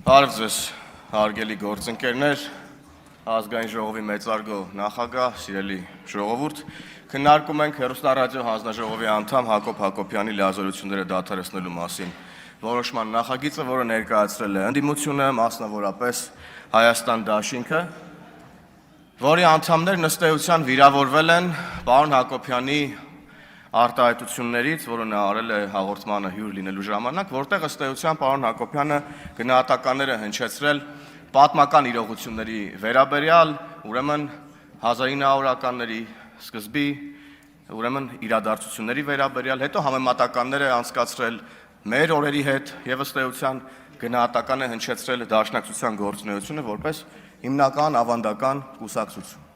Բարև ձեզ, հարգելի գործընկերներ, ազգային ժողովի մեծարգո նախագահ, սիրելի ժողովուրդ, քննարկում ենք հեռուստառադիո հանձնաժողովի անդամ Հակոբ Հակոբյանի լիազորությունները դադարեցնելու մասին որոշման նախագիծը, որը ներկայացրել է ընդդիմությունը, մասնավորապես Հայաստան դաշինքը, որի անդամներ ըստ էության վիրավորվել են պարոն Հակոբյանի արտահայտություններից, որը նա արել է հաղորդմանը հյուր լինելու ժամանակ, որտեղ ըստ էության պարոն Հակոբյանը գնահատականներ է հնչեցրել պատմական իրողությունների վերաբերյալ, ուրեմն 1900-ականների սկզբի, ուրեմն իրադարձությունների վերաբերյալ, հետո համեմատականներ է անցկացրել մեր օրերի հետ եւ ըստ էության գնահատական է հնչեցրել Դաշնակցության գործունեությունը որպես հիմնական ավանդական կուսակցություն։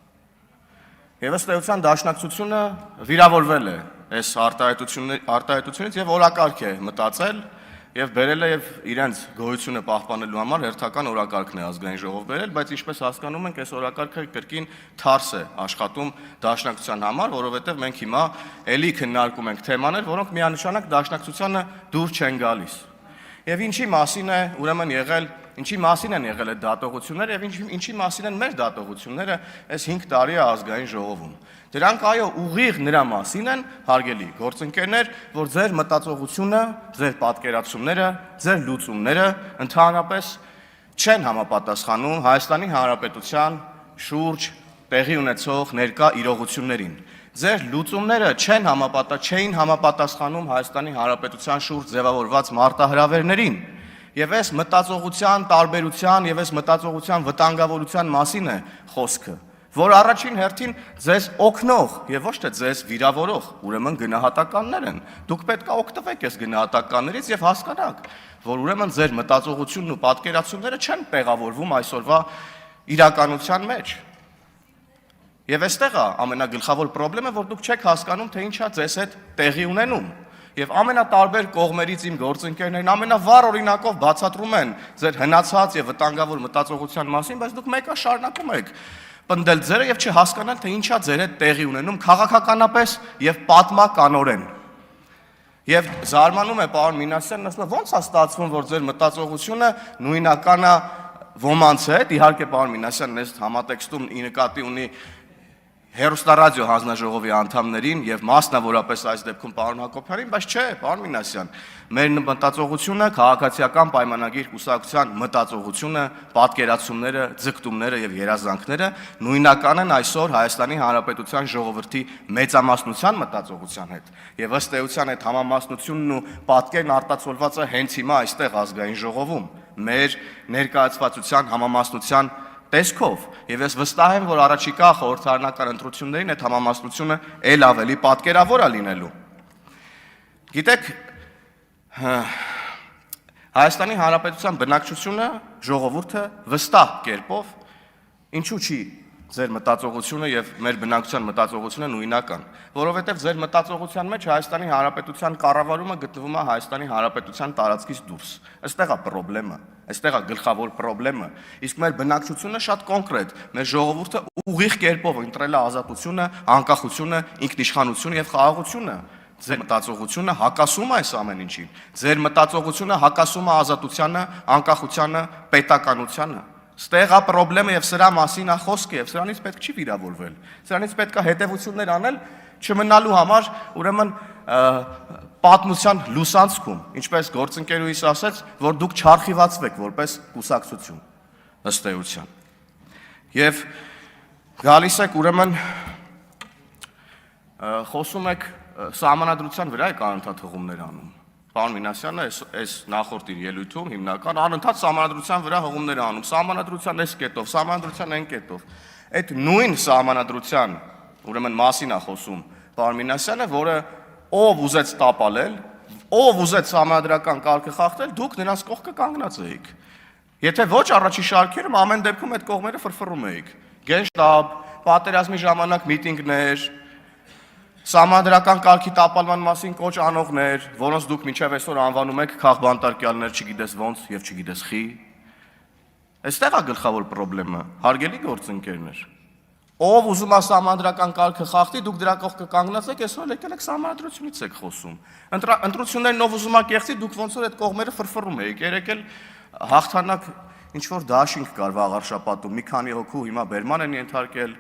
Եվ ըստ էության Դաշնակցությունը վիրավորվել է այս արտահայտությունից եւ օրակարգ է մտածել եւ բերել է եւ իրենց գոյությունը պահպանելու համար հերթական օրակարգն է ազգային ժողով բերել, բայց ինչպես հասկանում ենք, այս օրակարգը կրկին թարս է աշխատում Դաշնակցության համար, որովհետեւ մենք հիմա էլի քննարկում ենք թեմաներ, որոնք միանշանակ Դաշնակցությանը դուր չեն գալիս։ Եվ ինչի մասին է ուրեմն եղել, ինչի մասին են եղել այդ դատողությունները եւ ինչի մասին են մեր դատողությունները այս 5 տարի ազգային ժողովում։ Դրանք այո ուղիղ նրա մասին են, հարգելի գործընկերներ, որ ձեր մտածողությունը, ձեր պատկերացումները, ձեր լուծումները ընդհանրապես չեն համապատասխանում Հայաստանի Հանրապետության շուրջ տեղի ունեցող ներկա իրողություններին։ Ձեր լուծումները չէին համապատասխանում Հայաստանի Հանրապետության շուրջ ձևավորված մարտահրավերներին։ Եվ այս մտածողության տարբերության եւ այս մտածողության վտանգավորության մասին է խոսքը, որ առաջին հերթին ձեզ օգնող եւ ոչ թե ձեզ վիրավորող, ուրեմն գնահատականներ են։ Դուք պետք է օգտվեք այս գնահատականներից եւ հասկանաք, որ ուրեմն ձեր մտածողությունն ու պատկերացումները չեն տեղավորվում այսօրվա իրականության մեջ։ Եվ այստեղ է ամենագլխավոր խնդրը, որ դուք չեք հասկանում, թե ինչա ձեզ հետ տեղի ունենում։ Եվ ամենատարբեր կողմերից իմ գործընկերներն ամենավառ օրինակով բացատրում են ձեր հնացած եւ վտանգավոր մտածողության մասին, բայց դուք մեկը շարունակում եք պնդել ձերը եւ չհասկանալ, թե ինչա ձեր հետ տեղի ունենում քաղաքականապես եւ պատմականորեն։ Եվ զարմանում է պարոն Մինասյանն, ասում է, ո՞նց է ստացվում, որ ձեր մտածողությունը նույնական է ոմանց հետ, իհարկե պարոն Մինասյանն այս համատեքստում ի նկատի ունի հեռուստառադիո հանձնաժողովի անդամներին եւ մասնավորապես այս դեպքում պարոն Հակոբյանին, բայց չէ, պարոն Մինասյան, մեր մտածողությունը, քաղաքացիական պայմանագիր կուսակցության մտածողությունը, պատկերացումները, ձգտումները եւ երազանքները նույնական են այսօր Հայաստանի Հանրապետության ժողովրդի մեծամասնության մտածողության հետ։ Եվ ըստ էության այդ համամասնությունն ու պատկերն արտացոլված է հենց հիմա այստեղ ազգային ժողովում, մեր ներկայացվածության համամասնության տեսքով, եւ ես վստահ եմ, որ առաջիկա խորհրդարանական ընտրություններին այդ համամասնությունը ել ավելի պատկերավոր է լինելու։ Գիտեք, Հայաստանի Հանրապետության բնակչությունը, ժողովուրդը վստահ կերպով ինչու չի ձեր մտածողությունը եւ մեր բնակչության մտածողությունը նույնական, որովհետեւ ձեր մտածողության մեջ Հայաստանի Հանրապետության կառավարումը գտնվում է Հայաստանի Հանրապետության տարածքից դուրս։ Այստեղ է խնդրեմը, այստեղ է գլխավոր խնդրեմը։ Իսկ մեր բնակչությունը շատ կոնկրետ, մեր ժողովուրդը ուղիղ կերպով ընտրել է ազատությունը, անկախությունը, ինքնիշխանությունը եւ խաղաղությունը։ Ձեր մտածողությունը հակասում է այս ամեն ինչին։ Ձեր մտածողությունը հակասում է ազատությանը, անկախությանը, պետականությանը։ Ստեղ է խնդրեմը եւ սրա մասին է խոսքը եւ սրանից պետք չի վիրավորվել։ Սրանից պետք է հետեւություններ անել չմնալու համար, ուրեմն պատմության լուսանցքում, ինչպես գործընկերուհիս ասեց, որ դուք չարխիվացվեք որպես կուսակցություն ըստ էության։ Եվ գալիս եք ուրեմն խոսում եք սահմանադրության վրա եք անընդհատ հողումներ անում։ Պարոն Մինասյանը այս նախորդ իր ելույթում հիմնական անընդհատ սահմանադրության վրա հողումներ անում, սահմանադրության այս կետով, սահմանադրության այն կետով։ Այդ նույն սահմանադրության ուրեմն մասին է խոսում պարոն Մինասյանը, որը ով ուզեց տապալել, ով ուզեց սահմանադրական կարգը խախտել, դուք նրանց կողքը կանգնած էիք։ Եթե ոչ առաջի շարքերում ամեն դեպքում այդ կողմերը ֆրֆռում էիք։ Գենշտաբ, պատերազմի ժամանակ միտինգներ, Սահմանադրական կարգի տապալման մասին կոչ անողներ, որոնց դուք մինչև այսօր անվանում եք քաղբանտարկյալներ, չգիտես ոնց եւ չգիտես խի։ Այստեղ է գլխավոր խնդրեմը, հարգելի գործընկերներ։ Ով ուզում է սահմանադրական կարգը խախտի, դուք դրա կողքը կանգնած եք, այսօր եկել եք սահմանադրությունից եք խոսում։ Ընտրություններն ով ուզում է կեղծի, դուք ոնց որ այդ կողմերը ֆրֆռում եք, երեք էլ հաղթանակ ինչ-որ դաշինք կար վաղար շաբաթում, մի քանի հոգու հիմա բերման են ենթարկել,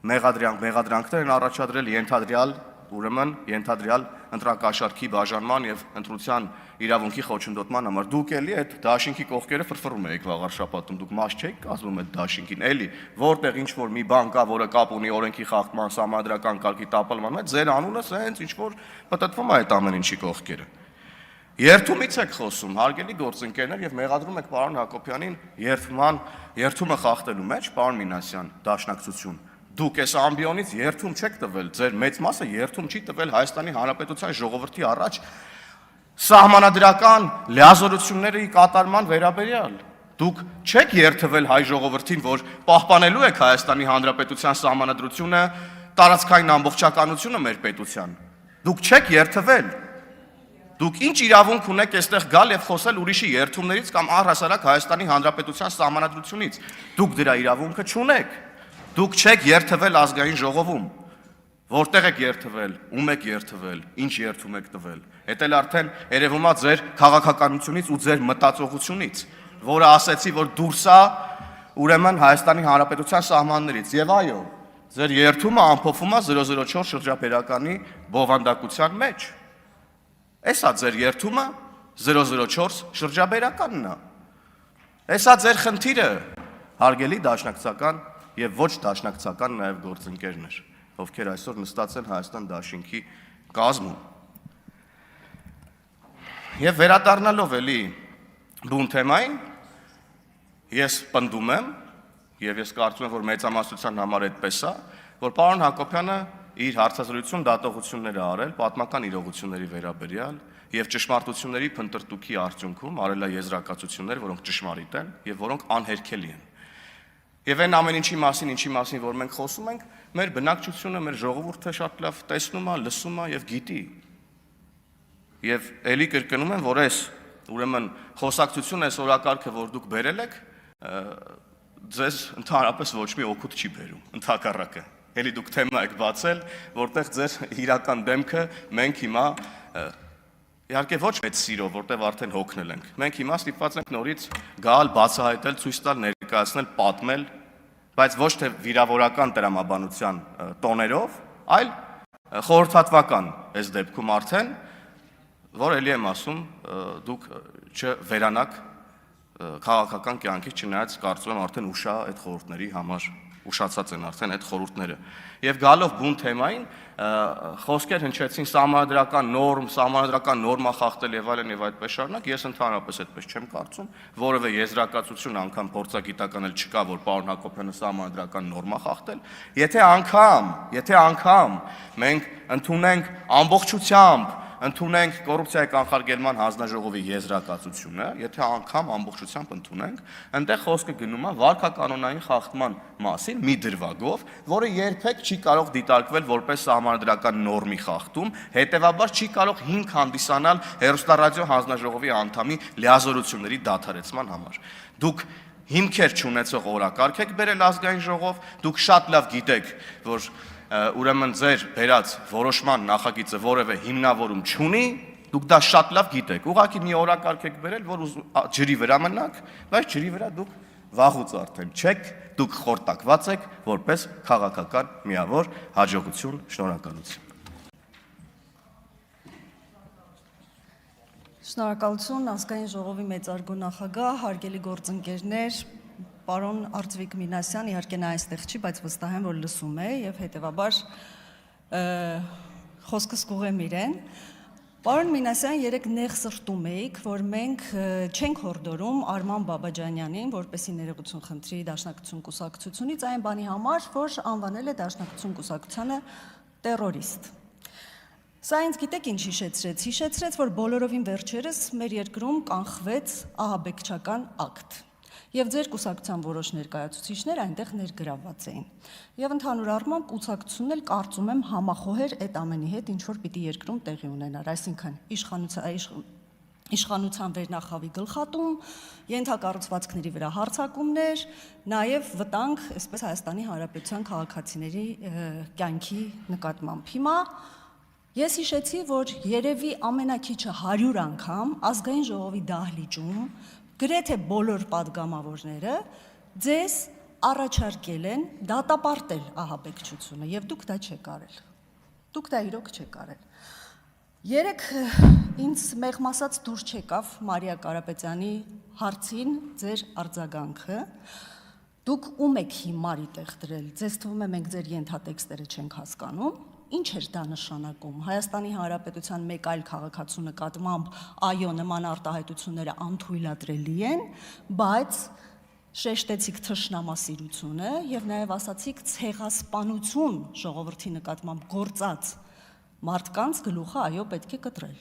մեղադրանքներ են առաջադրել ենթադրյալ ընտրակաշառքի բաժանման եւ ընտրության իրավունքի խոչընդոտման համար։ Դուք էլի այդ դաշինքի կողքերը ֆրֆռում եք վաղար շաբաթում, դուք մաս չեք կազմում այդ դաշինքին, էլի որտեղ ինչ-որ մի բան կա, որը կապ ունի օրենքի խախտման, սահմանադրական կարգի տապալման հետ, ձեր անունը սենց ինչ-որ պտտվում է այդ ամեն ինչի կողքերը։ Երթումից եք խոսում, հարգելի գործընկերներ, եւ մեղադրում եք պարոն Հակոբյանին երթումը խախտելու մեջ, պարոն Մինասյան, դաշնակցություն։ Դուք այս ամբիոնից երթում չեք տվել, ձեր մեծ մասը երթում չի տվել Հայաստանի Հանրապետության ժողովրդի առաջ սահմանադրական լիազորությունների կատարման վերաբերյալ։ Դուք չեք երթվել հայ ժողովրդին, որ պահպանելու եք Հայաստանի Հանրապետության սահմանադրությունը, տարածքային ամբողջականությունը մեր պետության։ Դուք չեք երթվել։ Դուք ինչ իրավունք ունեք այստեղ գալ եւ խոսել ուրիշի երթումներից կամ առհասարակ Հայաստանի Հանրապետության սահմանադրությունից։ Դուք դրա իրավունքը չունեք։ Դուք չեք երթվել ազգային ժողովում։ Որտեղ եք երթվել, ում եք երթվել, ինչ երթում եք տվել։ Էդ էլ արդեն երևում է ձեր քաղաքականությունից ու ձեր մտածողությունից, որը ասեցի, որ դուրս է ուրեմն Հայաստանի Հանրապետության սահմաններից։ Եվ այո, ձեր երթումը ամփոփվում է 004 շրջափերականի բովանդակության մեջ։ Էսա ձեր երթումը 004 շրջաբերականն է։ Էսա ձեր խնդիրը, հարգելի դաշնակցական եւ ոչ դաշնակցական նաեւ գործընկերներ, ովքեր այսօր նստած են Հայաստան դաշինքի կազմում։ Եվ վերադառնալով էլի բուն թեմային, ես պնդում եմ եւ ես կարծում եմ, որ մեծամասնության համար այդպես է, որ պարոն Հակոբյանը իր հարցազրույցում դատողություններ է արել պատմական իրողությունների վերաբերյալ եւ ճշմարտությունների փնտրտուքի արդյունքում արել է եզրակացություններ, որոնք ճշմարիտ են եւ որոնք անհերքելի են։ Եվ այն ամեն ինչի մասին, որ մենք խոսում ենք, մեր բնակչությունը, մեր ժողովուրդը շատ լավ տեսնում է, լսում է եւ գիտի։ Եվ ելի կրկնում եմ, որ այս ուրեմն խոսակցությունը, այս օրակարգը, որ դուք բերել եք, ձեզ ընդհանրապես ոչ մի օգուտ չի բերում, ընդհակառակը։ Էլի դուք թեմա եք բացել, որտեղ ձեր իրական դեմքը մենք հիմա իհարկե ոչ մեծ սիրով, որտեղ արդեն հոգնել ենք։ Մենք հիմա ստիպված ենք նորից գալ, բացահայտել, ցույց տալ, ներկայացնել, պատմել, բայց ոչ թե վիրավորական տրամաբանության տոներով, այլ խորհրդատվական այս դեպքում արդեն, որ էլի եմ ասում, դուք չվերանաք քաղաքական կյանքից, չնայած կարծում եմ արդեն ուշա այդ խորհուրդների համար, ուշացած են արդեն այդ խորհուրդները։ Եվ գալով բուն թեմային, խոսքեր հնչեցին սահմանադրական նորմա խախտել եւ այլն եւ այդպես շարունակ, ես ընդհանրապես այդպես չեմ կարծում, որևէ եզրակացություն անգամ փորձագիտական էլ չկա, որ պարոն Հակոբյանը սահմանադրական նորմա խախտել։ Եթե անգամ մենք ընդունենք ամբողջությամբ ընդունենք կոռուպցիայի կանխարգելման հանձնաժողովի եզրակացությունը, եթե անգամ ամբողջությամբ ընդունենք, այնտեղ խոսքը գնում է վարքականոնային խախտման մասին մի դրվագով, որը երբեք չի կարող դիտարկվել որպես սահմանադրական նորմի խախտում, հետևաբար չի կարող հիմք հանդիսանալ հեռուստառադիո հանձնաժողովի անդամի լիազորությունների դադարեցման համար։ Դուք հիմքեր չունեցող օրակարգ եք բերել ազգային ժողով, դուք շատ լավ գիտեք, որ ուրեմն ձեր բերած որոշման նախագիծը որևէ հիմնավորում չունի, դուք դա շատ լավ գիտեք։ Ուղղակի մի օրակարգ եք բերել, որ ջրի վրա մնաք, բայց ջրի վրա դուք վաղուց արդեն չեք, դուք խորտակված եք որպես քաղաքական միավոր, հաջողություն, շնորհակալություն։ Շնորհակալություն ազգային ժողովի մեծարգո նախագահ, հարգելի գործընկերներ, պարոն Արտվիկ Մինասյան, իհարկե նա այստեղ չի, բայց վստահ եմ, որ լսում է եւ հետեւաբար խոսքս կուղեմ իրեն։ Պարոն Մինասյան, երեք նեղ սրտում էիք, որ մենք չենք հորդորում Արման Բաբաջանյանին, որպեսի ներողություն խնդրի Դաշնակցություն կուսակցությունից, այն բանի համար, որ անվանել է Դաշնակցություն կուսակցությանը տերորիստ։ Սա ինձ գիտեք ինչ հիշեցրեց։ Հիշեցրեց, որ բոլորովին վերջերս մեր երկրում կանխվեց ահաբեկչական ակտ։ Եվ ձեր կուսակցության որոշ ներկայացուցիչներ այնտեղ ներգրավված էին։ Եվ ընդհանուր առմամբ կուսակցությունն էլ կարծում եմ համախոհեր այդ ամենի հետ, ինչ որ պիտի երկրում տեղի ունենար, այսինքն իշխանության վերնախավի գլխատում, ենթակառուցվածքների վրա հարձակումներ, նաև վտանգ, այսպես Հայաստանի Հանրապետության քաղաքացիների կյանքի նկատմամբ։ Հիմա ես հիշեցի, որ երևի ամենակիչը 100 անգամ ազգային ժողովի դահլիճում գրեթե բոլոր падգամավորները ձեզ առաջարկել են դատապարտել ահաբեկչությունը եւ դուք դա չեք արել։ Դուք դա իրոք չեք արել։ Երեք ինձ մեղմ ասած դուր չեկավ Մարիա Կարապետյանի հարցին ձեր արձագանքը։ Դուք ում եք հիմարի տեղ դրել։ Ձեզ թվում է մենք ձեր ենթատեքստերը չենք հասկանում։ Ինչ էր դա նշանակում։ Հայաստանի Հանրապետության մեկ այլ քաղաքացու նկատմամբ այո նման արտահայտությունները անթույլատրելի են, բայց շեշտեցիք թշնամասիրությունը եւ նաեւ ասացիք ցեղասպանություն ժողովրդի նկատմամբ գործած մարդկանց գլուխը այո պետք է կտրել։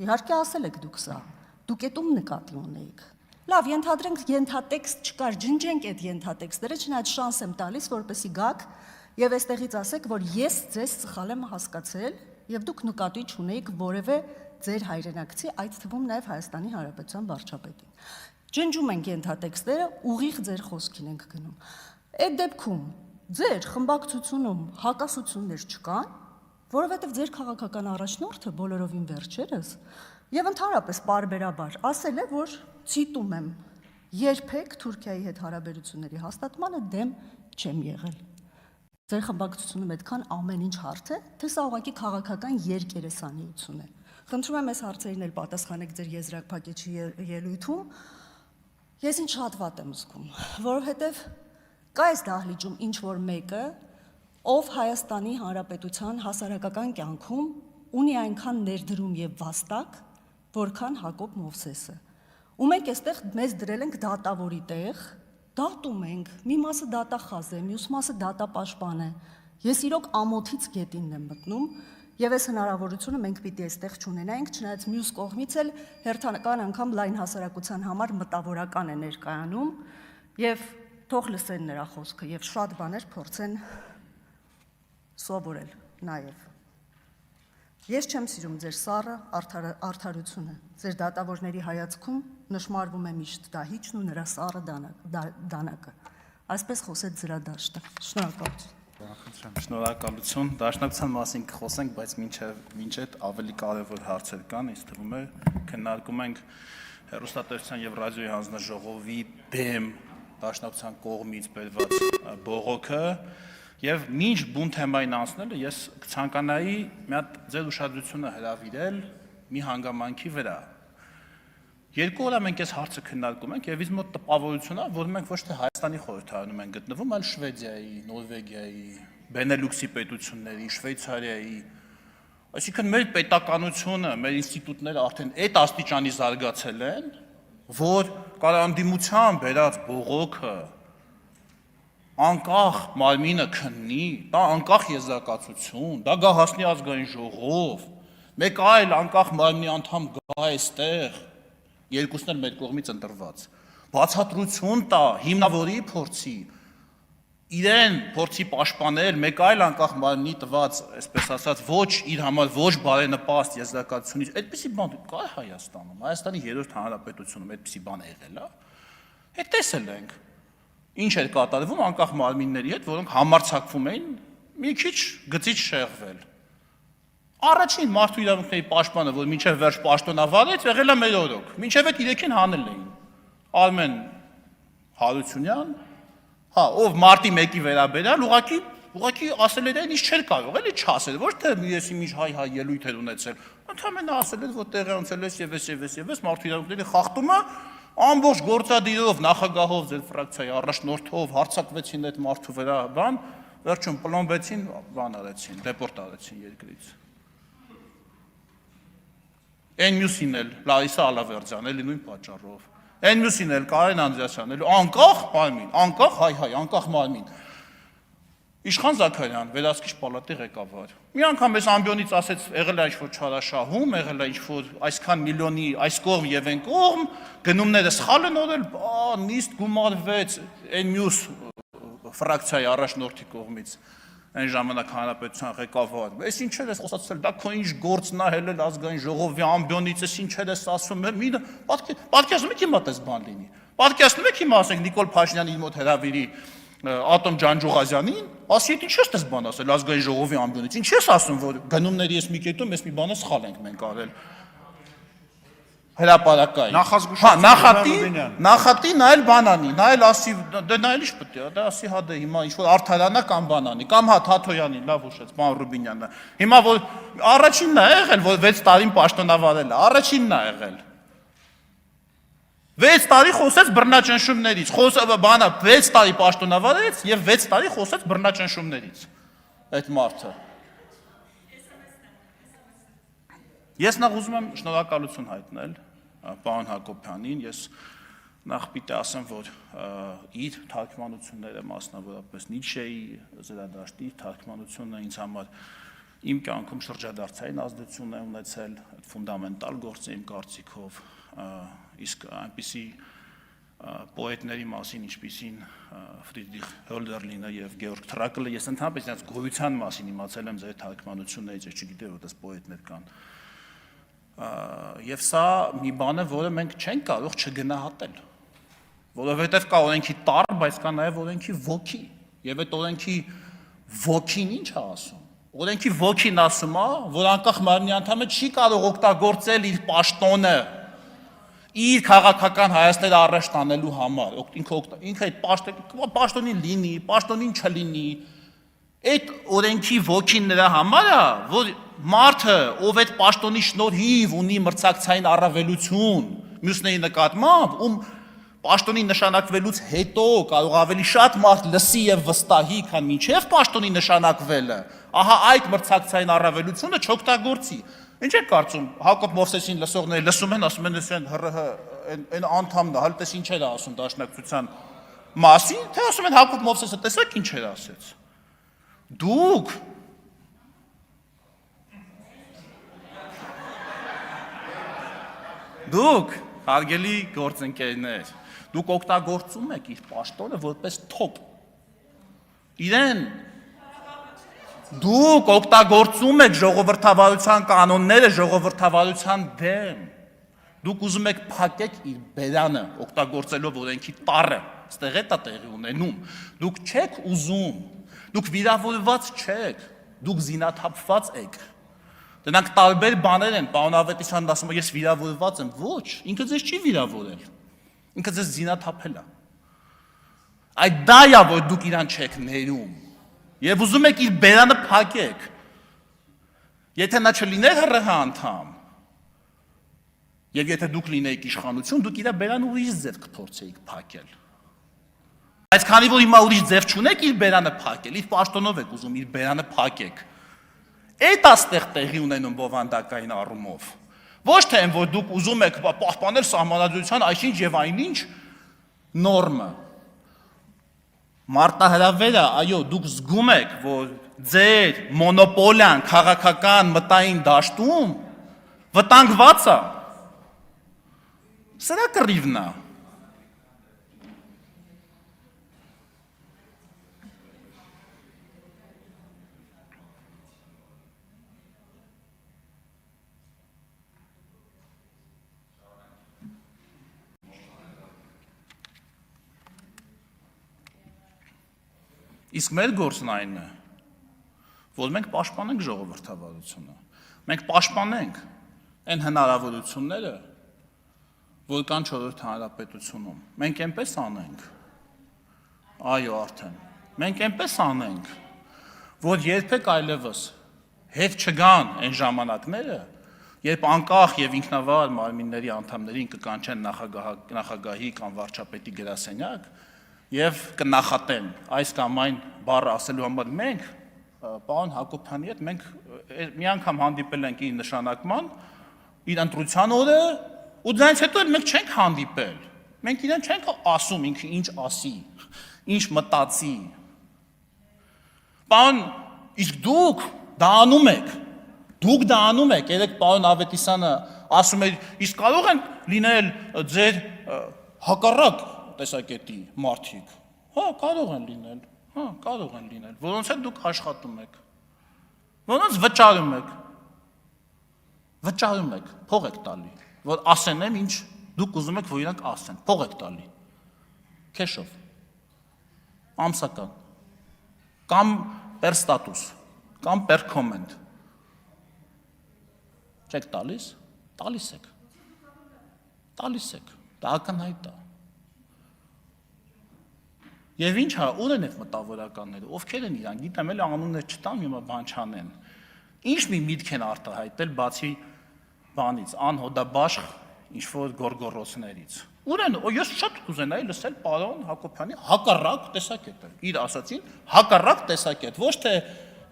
Իհարկե ասել եք դուք սա։ Դուք եք ում նկատի ունեիք։ Լավ, ենթադրենք ենթատեքստ չկար, ջնջենք այդ ենթատեքստերը, չնայած շանս եմ տալիս, որպեսզի գաք եւ այստեղից ասեք, որ ես ձեզ սխալ եմ հասկացել եւ դուք նկատի չունեիք որևէ ձեր հայրենակցի, այդ թվում նաեւ Հայաստանի Հանրապետության վարչապետին։ Ջնջում ենք ենթատեքստերը, ուղիղ ձեր խոսքին ենք գնում։ Այդ դեպքում ձեր խմբակցությունում հակասություններ չկան, որովհետև ձեր քաղաքական առաջնորդը բոլորովին վերջերս եւ ընդհանրապես պարբերաբար ասել է, որ ցիտում եմ, երբեք Թուրքիայի հետ հարաբերությունների հաստատմանը դեմ չեմ եղել։ Ձեր խմբակցությունում այդքան ամեն ինչ հարց է, թե սա ուղղակի քաղաքական երկերեսանիություն է։ Խնդրում եմ այս հարցերին էլ պատասխանեք ձեր եզրակ փակիչի ելույթում։ Ես ինձ շատ վատ եմ զգում, որովհետև կա այս դահլիճում ինչ որ մեկը, ով Հայաստանի Հանրապետության հասարակական կյանքում ունի այնքան ներդրում եւ վաստակ, որքան Հակոբ Մովսեսը։ Ու մենք այստեղ մեզ դրել ենք դատավորի տեղ, դատում ենք, մի մասը դատախազ է, մյուս մասը դատապաշտպան է։ Ես իրոք ամոթից գետինն եմ մտնում եւ այս հնարավորությունը մենք պիտի այստեղ չունենայինք, չնայած մյուս կողմից էլ հերթական անգամ լայն հասարակության համար մտավորական է ներկայանում եւ թող լսեն նրա խոսքը եւ շատ բաներ փորձեն սովորել նաև։ Ես չեմ սիրում ձեր սառը արդարությունը, ձեր դատավորների հայացքում նշմարվում է միշտ դահիճն ու նրա սառը դանակը։ Այսպես խոսեց զրադաշտը։ Շնորհակալություն։ Շնորհակալություն։ Դաշնակցության մասին կխոսենք, բայց մինչ այդ ավելի կարևոր հարցեր կան, ինձ թվում է քննարկում ենք հեռուստատեսության եւ ռադիոյի հանձնաժողովի դեմ դաշնակցության կողմից բերված բողոքը եւ մինչ բուն թեմային անցնելը ես կցանկանայի մի հատ ձեր ուշադրությունը հրավիրել մի հանգամանքի վրա։ Երկու օր մենք այս հարցը քննարկում ենք եւ ինձ մոտ տպավորություն է, որ մենք ոչ թե Հայաստանի խորհրդարանում ենք գտնվում, այլ Շվեդիայի, Նորվեգիայի, Բենելուքսի պետությունների, Շվեյցարիայի, այսինքն մեր պետականությունը, մեր ինստիտուտները արդեն այդ աստիճանի զարգացել են, որ կարանդիմության բերած բողոքը անկախ մարմինը քննի, դա անկախ եզրակացություն, դա գա հասնի ազգային ժողով, մեկ այլ անկախ մարմնի անդամ գա այստեղ, երկուսն էլ մեր կողմից ընտրված, բացատրություն տա, հիմնավորի փորձի, իրեն փորձի պաշտպանել մեկ այլ անկախ մարմնի տված, այսպես ասած, ոչ իր համար ոչ բարենպաստ եզրակացությունից, այդպիսի բան կա Հայաստանում, Հայաստանի երրորդ հանրապետությունում այդպիսի բան եղել է, հետ տեսել ենք։ Ինչ էր կատարվում անկախ մարմինների հետ, որոնք համարձակվում էին մի քիչ գծիչ շեղվել։ Առաջին մարդու իրավունքների պաշտպանը, որ մինչև վերջ պաշտոնավարեց, եղել է մեր օրոք։ Մինչև այդ իրեքին հանել էին Արմեն Հարությունյան, ով մարտի 1-ի վերաբերյալ ուղղակի ասել էր, ինչ չէր կարող, էլի չասել, ոչ թե ես իմիջ հայ ելույթ էր ունեցել։ Ընդհանրապես ասել էր, որ տեղի անցել է եւ մարդու իրավունքների խախտումը ամբողջ գործադիրով, նախագահով, ձեր ֆրակցիայի առաջնորդով հարձակվեցին այդ մարդու վրա, վերջում պլոմբեցին, արեցին, դեպորտ արեցին երկրից։ Այն մյուսին էլ Լարիսա Ալավերդյան, էլի նույն պատճառով։ Այն մյուսին էլ Կարեն Անդրեասյան, էլի անկախ մարմին, անկախ հայ, անկախ մարմին։ Իշխան Զաքարյան, վերահսկիչ պալատի ղեկավար։ Մի անգամ այս ամբիոնից ասեց, եղել է ինչ-որ չարաշահում, եղել է ինչ-որ այսքան միլիոնի այս կողմ եւ այն կողմ, գնումները սխալ են օրել, նիստ գումարվեց այն մյուս ֆրակցիայի առաջնորդի կողմից, այն ժամանակ հանրապետության ղեկավար։ Այս ինչեր ես խոսացել, դա քո ինչ գործն է հելել ազգային ժողովի ամբիոնից, այս ինչեր ես ասում, պատկերացնում եք հիմա դες բան լինի։ Պատկերացնում եք հիմա ասենք Նիկոլ Փաշինյանի իր մոտ հրավիրի Ատոմ Ջանջուղազյանին, ասի այդ ինչ ես դες բան ասել ազգային ժողովի ամբիոնից, ինչ ես ասում, որ գնումների ես մի կետում, ես մի բանը սխալ ենք մենք արել։ հրապարակային։ Նախատի նայել բանանի, նայել ասի, դե նայել ինչ պետք է, դա ասի հա դե հիմա ինչ որ Արթարանա կամ բանանի, կամ հա Թաթոյանին, լավ ուշեց, պարոն Ռուբինյանը։ Հիմա որ առաջինն է եղել, որ 6 տարին պաշտոնավարել է, առաջինն է եղել։ 6 տարի խոսեց բռնաճնշումներից, բանա 6 տարի պաշտոնավարեց եւ 6 տարի խոսեց բռնաճնշումներից։ Այդ մարդը։ Ես նախ ուզում եմ շնորհակալություն հայտնել պարոն Հակոբյանին, ես նախ պիտի ասեմ, որ իր թարգմանությունները մասնավորապես Նիչեի զրադաշտի թարգմանությունը ինձ համար իմ կյանքում շրջադարձային ազդեցություն է ունեցել, ֆունդամենտալ գործ է իմ կարծիքով, իսկ այնպիսի պոետների մասին, ինչպիսին Ֆրիդրիխ Հոլդերլինը եւ Գեորգ Թրակլը, ես ընդհանրապես նրանց գոյության մասին իմացել եմ ձեր թարգմանություններից, ես չգիտեի, որ այդպես պոետներ կան։ Եվ սա մի բան է, որը մենք չենք կարող չգնահատել, որովհետև կա օրենքի տառ, բայց կա նաև օրենքի ոգի, եւ այդ օրենքի ոգին ինչ է ասում։ Օրենքի ոգին ասում է, որ անկախ մարմնի անդամը չի կարող օգտագործել իր պաշտոնը իր քաղաքական հայացքները առաջ տանելու համար, ինքը այդ պաշտոնին լինի, պաշտոնին չլինի, այդ օրենքի ոգին նրա համար է, որ մարդը, ով այդ պաշտոնի շնորհիվ ունի մրցակցային առավելություն մյուսների նկատմամբ, ում պաշտոնի նշանակվելուց հետո կարող ավելի շատ մարդ լսի եւ վստահի, քան մինչև պաշտոնի նշանակվելը, ահա այդ մրցակցային առավելությունը չօգտագործի։ Ինչ եք կարծում, Հակոբ Մովսեսին լսողները լսում են, ասում են, այն անդամն է, հələ տես ինչ էր ասում դաշնակցության մասին, թե ասում են Հակոբ Մովսեսը տեսեք ինչ էր ասեց։ Դուք հարգելի գործընկերներ, դուք օգտագործում եք իր պաշտոնը որպես թոփ։ Դուք օգտագործում եք ժողովրդավարության կանոնները ժողովրդավարության դեմ։ Դուք ուզում եք փակեք իր բերանը, օգտագործելով օրենքի տառը, այստեղ է տեղի ունենում։ Դուք չեք ուզում, դուք վիրավորված չեք, դուք զինաթափված եք։ Դրանք տարբեր բաներ են, պարոն Ավետիսյանն ասում է, ես վիրավորված եմ, ոչ, ինքը ձեզ չի վիրավորել, ինքը ձեզ զինաթափել է։ Այդ դա է, որ դուք իրան չեք ներում, եւ ուզում եք իր բերանը փակեք։ Եթե նա չլիներ ՀՌՀ անդամ, եւ եթե դուք լինեիք իշխանություն, դուք իր բերանը ուրիշ ձև կփորձեիք փակել։ Բայց քանի որ հիմա ուրիշ ձև չունեք իր բերանը փակել, իր պաշտոնով եք ուզում իր բերանը փակեք։ Այդ աստեղ տեղի ունենում բովանդակային առումով։ Ոչ թե այն, որ դուք ուզում եք պահպանել սահմանադրության այսինչ եւ այնինչ նորմը։ Մարտահրավերը, այո, դուք զգում եք, որ ձեր մոնոպոլիան քաղաքական մտային դաշտում վտանգված է։ Սրա կռիվն է։ Իսկ մեր գործն այն է, որ մենք պաշտպանենք ժողովրդավարությունը, մենք պաշտպանենք այն հնարավորությունները, որ կան 4-րդ հանրապետությունում, մենք այնպես անենք, այո արդեն, մենք այնպես անենք, որ երբեք այլևս հետ չգան այն ժամանակները, երբ անկախ եւ ինքնավար մարմինների անդամներին կկանչեն նախագահի կամ վարչապետի գրասենյակ, եւ կնախատեն այս կամ այն բառը ասելու համար մենք պարոն Հակոբյանի հետ մենք մի անգամ հանդիպել ենք իր նշանակման, իր ընտրության օրը ու դրանից հետո մենք չենք հանդիպել։ Մենք իրեն չենք ասում ինքը ինչ ասի, ինչ մտածի։ Պարոն, իսկ դուք դա անում եք, երեք պարոն Ավետիսյանը ասում էր, իսկ կարող են լինել ձեր հակառակ տեսակետի մարդիկ, կարող են լինել, որոնց հետ դուք աշխատում եք, որոնց վճարում եք, փող եք տալի, որ ասեն են ինչ դուք ուզում եք, որ իրանք ասեն, փող եք տալի, քեշով, ամսական, կամ պեր ստատուս, կամ պեր կոմենտ, չեք տալիս եք, Տալիս եք, դա ակնհայտ է։ Եվ ինչա, ուր են այդ մտավորականները, ովքեր են իրան, գիտեմ էլի անուններ չտամ, հիմա բան չանեն։ Ինչ մի միտք են արտահայտել բացի բանից, անհոդաբաշխ ինչ-որ գորգորոսներից։ Ուր են, ես շատ կուզենայի լսել պարոն Հակոբյանի հակառակ տեսակետը։ Իր ասացին, հակառակ տեսակետ, ոչ թե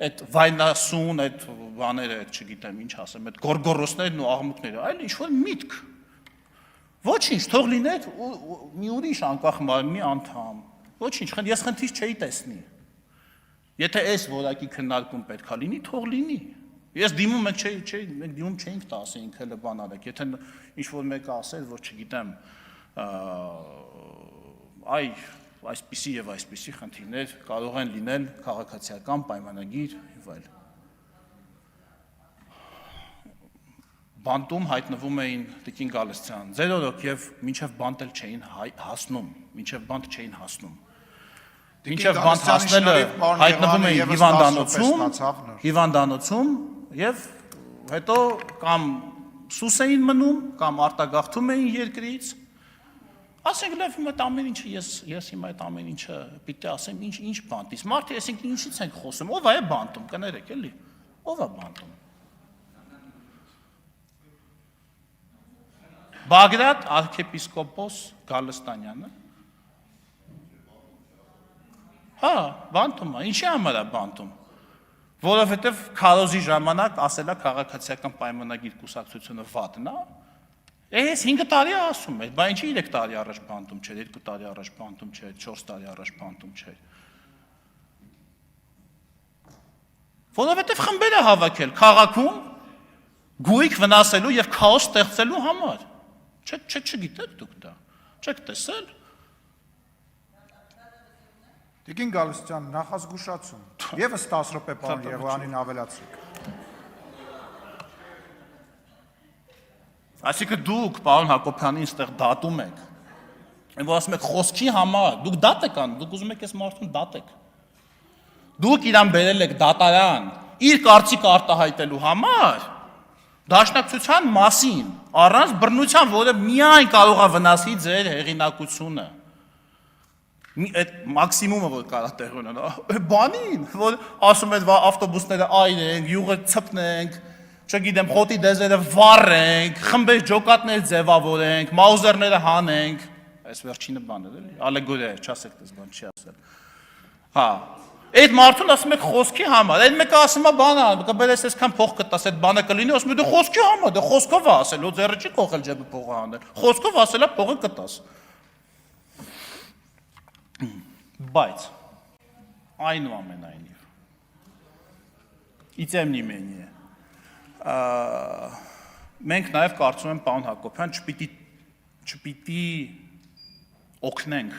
այդ վայնասուն, այդ բաները, այդ չգիտեմ ինչ ասեմ, այդ գորգորոսներն ու աղմուկները, այլ ինչ-որ միտք։ Ոչինչ, թող լիներ մի ուրիշ անկախ մարմնի անդամ։ Ոչինչ, ես խնդիր չէի տեսնի։ Եթե այս որակի քննարկում պետքա լինի, թող լինի։ Ես դիմում մենք դիմում չէինք տա ասենք հələ բան արեք, եթե ինչ-որ մեկը ասեր, որ չգիտեմ, այսպիսի եւ այսպիսի խնդիրներ կարող են լինել քաղաքացիական պայմանագիր եւ այլ։ Բանտում հայտնվում էին Տիկին Գալստյան, Ձերորոք եւ մինչեւ բանտել չէին հասնում, մինչեւ բանտ չէին հասնում։ Մինչեւ բանտ հասնելը հայտնվում էին հիվանդանոցում եւ հետո կամ սուս էին մնում, կամ արտագաղթում էին երկրից։ Ասենք լավ, հիմա այդ ամեն ինչը ես հիմա այդ ամեն ինչը պիտի ասեմ, ինչ բանտից։ Մարդը ասենք ինչից ենք խոսում, ով է բանտում, կներեք էլի։ Ով է բանտում։ Բագրատ arczepiskopos Գալստանյանը։ Հա, բանտում է, ինչի համար է բանտում։ Որովհետև քարոզի ժամանակ ասելա քաղաքացիական պայմանագիր կուսակցությունը վատն է։ Ես 5 տարի ասում եմ, բա ինչի 3 տարի առաջ բանտում չէր, 2 տարի առաջ բանտում չէր, 4 տարի առաջ բանտում չէր։ Որովհետև խմբեր է հավաքել քաղաքում գույք վնասելու եւ քաոս ստեղծելու համար։ Չգիտեք դուք դա։ Չեք տեսել։ Տիկին Գալստյան, նախազգուշացում, եվս 10 րոպե պարոն Եղոյանին ավելացրեք։ Այսինքն դուք պարոն Հակոբյանին այստեղ դատում եք։ Որ ասում եք խոսքի համար, դուք դատ եք անում, դուք ուզում եք այս մարդուն դատեք։ Դուք իրան բերել եք դատարան, իր կարծիքը արտահայտելու համար, դաշնակցության մասին, առանց բռնության, որը միայն կարող է վնասի ձեր հեղինակությունը։ Այդ մաքսիմումը որ կարա տեղ ունենա, բանին, որ ասում են ավտոբուսները այրենք, յուղը ցպնենք, չգիտեմ, խոտի դեզերը վառենք, խմբեր ջոկատներ ձևավորենք, մաուզերները հանենք, այս վերջինը բանը էլի, ալեգորիա է, չասեք դες բան չի ասել։ Հա, այդ մարդուն ասում եք խոսքի համար, այդ մեկը ասում է բան ան, կբերես այսքան փող կտաս, այդ բանը կլինի, ասում է դու խոսքի համար, դու խոսքով է ասել, ու ձեռը չի կողել ջեբը փողը անել, խոսքով ասելա փողը կտաս։ Բայց այնուամենայնիվ ի տեմ не менее մենք նաև կարծում եմ պարոն Հակոբյան չպիտի օգնենք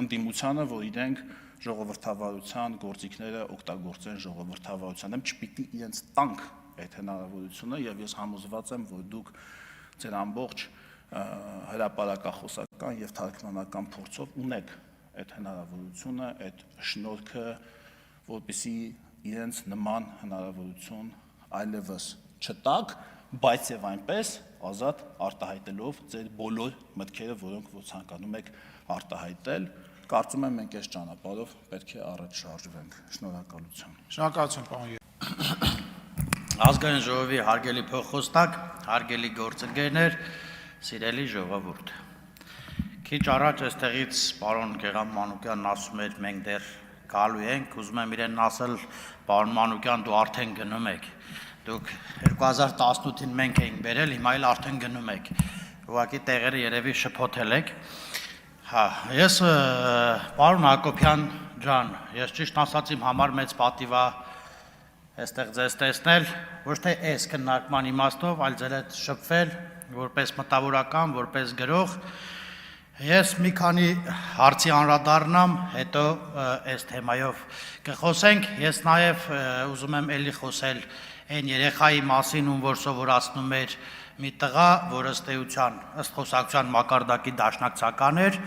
անդիմությանը, որ իրենք ժողովրդավարության գործիքները օգտագործեն ժողովրդավարության դեմ, չպիտի իրենց տանք այդ հնարավորությունը եւ ես համոզված եմ, որ դուք ձեր ամբողջ հրապարակախոսական եւ թարգմանական փորձով ունեք այդ հնարավորությունը, այդ շնորհքը, որպեսզի իրենց նման հնարավորություն այլևս չտակ, բայց եւ այնպես ազատ արտահայտելով ձեր բոլոր մտքերը, որոնք որ ցանկանում եք արտահայտել, կարծում եմ մենք այս ճանապարհով պետք է առաջ շարժվենք։ Շնորհակալություն։ Շնորհակալություն, պարոն Ազգային ժողովի հարգելի փոխոստակ, հարգելի գործընկերներ, սիրելի ժողովուրդ։ Քիչ առաջ այստեղից պարոն Գեգամ Մանուկյանն ասում էր մենք դեռ գալու ենք, ուզում եմ իրեն ասել, պարոն Մանուկյան, դու արդեն գնում եք։ Դուք 2018-ին մենք էինք բերել, հիմա էլ արդեն գնում եք։ Ուղղակի տեղերը երևի շփոթել եք։ Հա, ես պարոն Հակոբյան ջան, ես ճիշտ ասած իմ համար մեծ պատիվ է այստեղ ձեզ տեսնել, ոչ թե այս քննարկման իմաստով, այլ ձեր հետ շփվել, որպես մտավորական, որպես գրող։ Ես մի քանի հարցի անդրադառնամ, հետո այս թեմայով կխոսենք։ Ես նաև ուզում եմ էլի խոսել այն երեխայի մասին, ում որ սովորացնում էր մի տղա, որ ըստ խոսակցության մակարդակի դաշնակցական էր,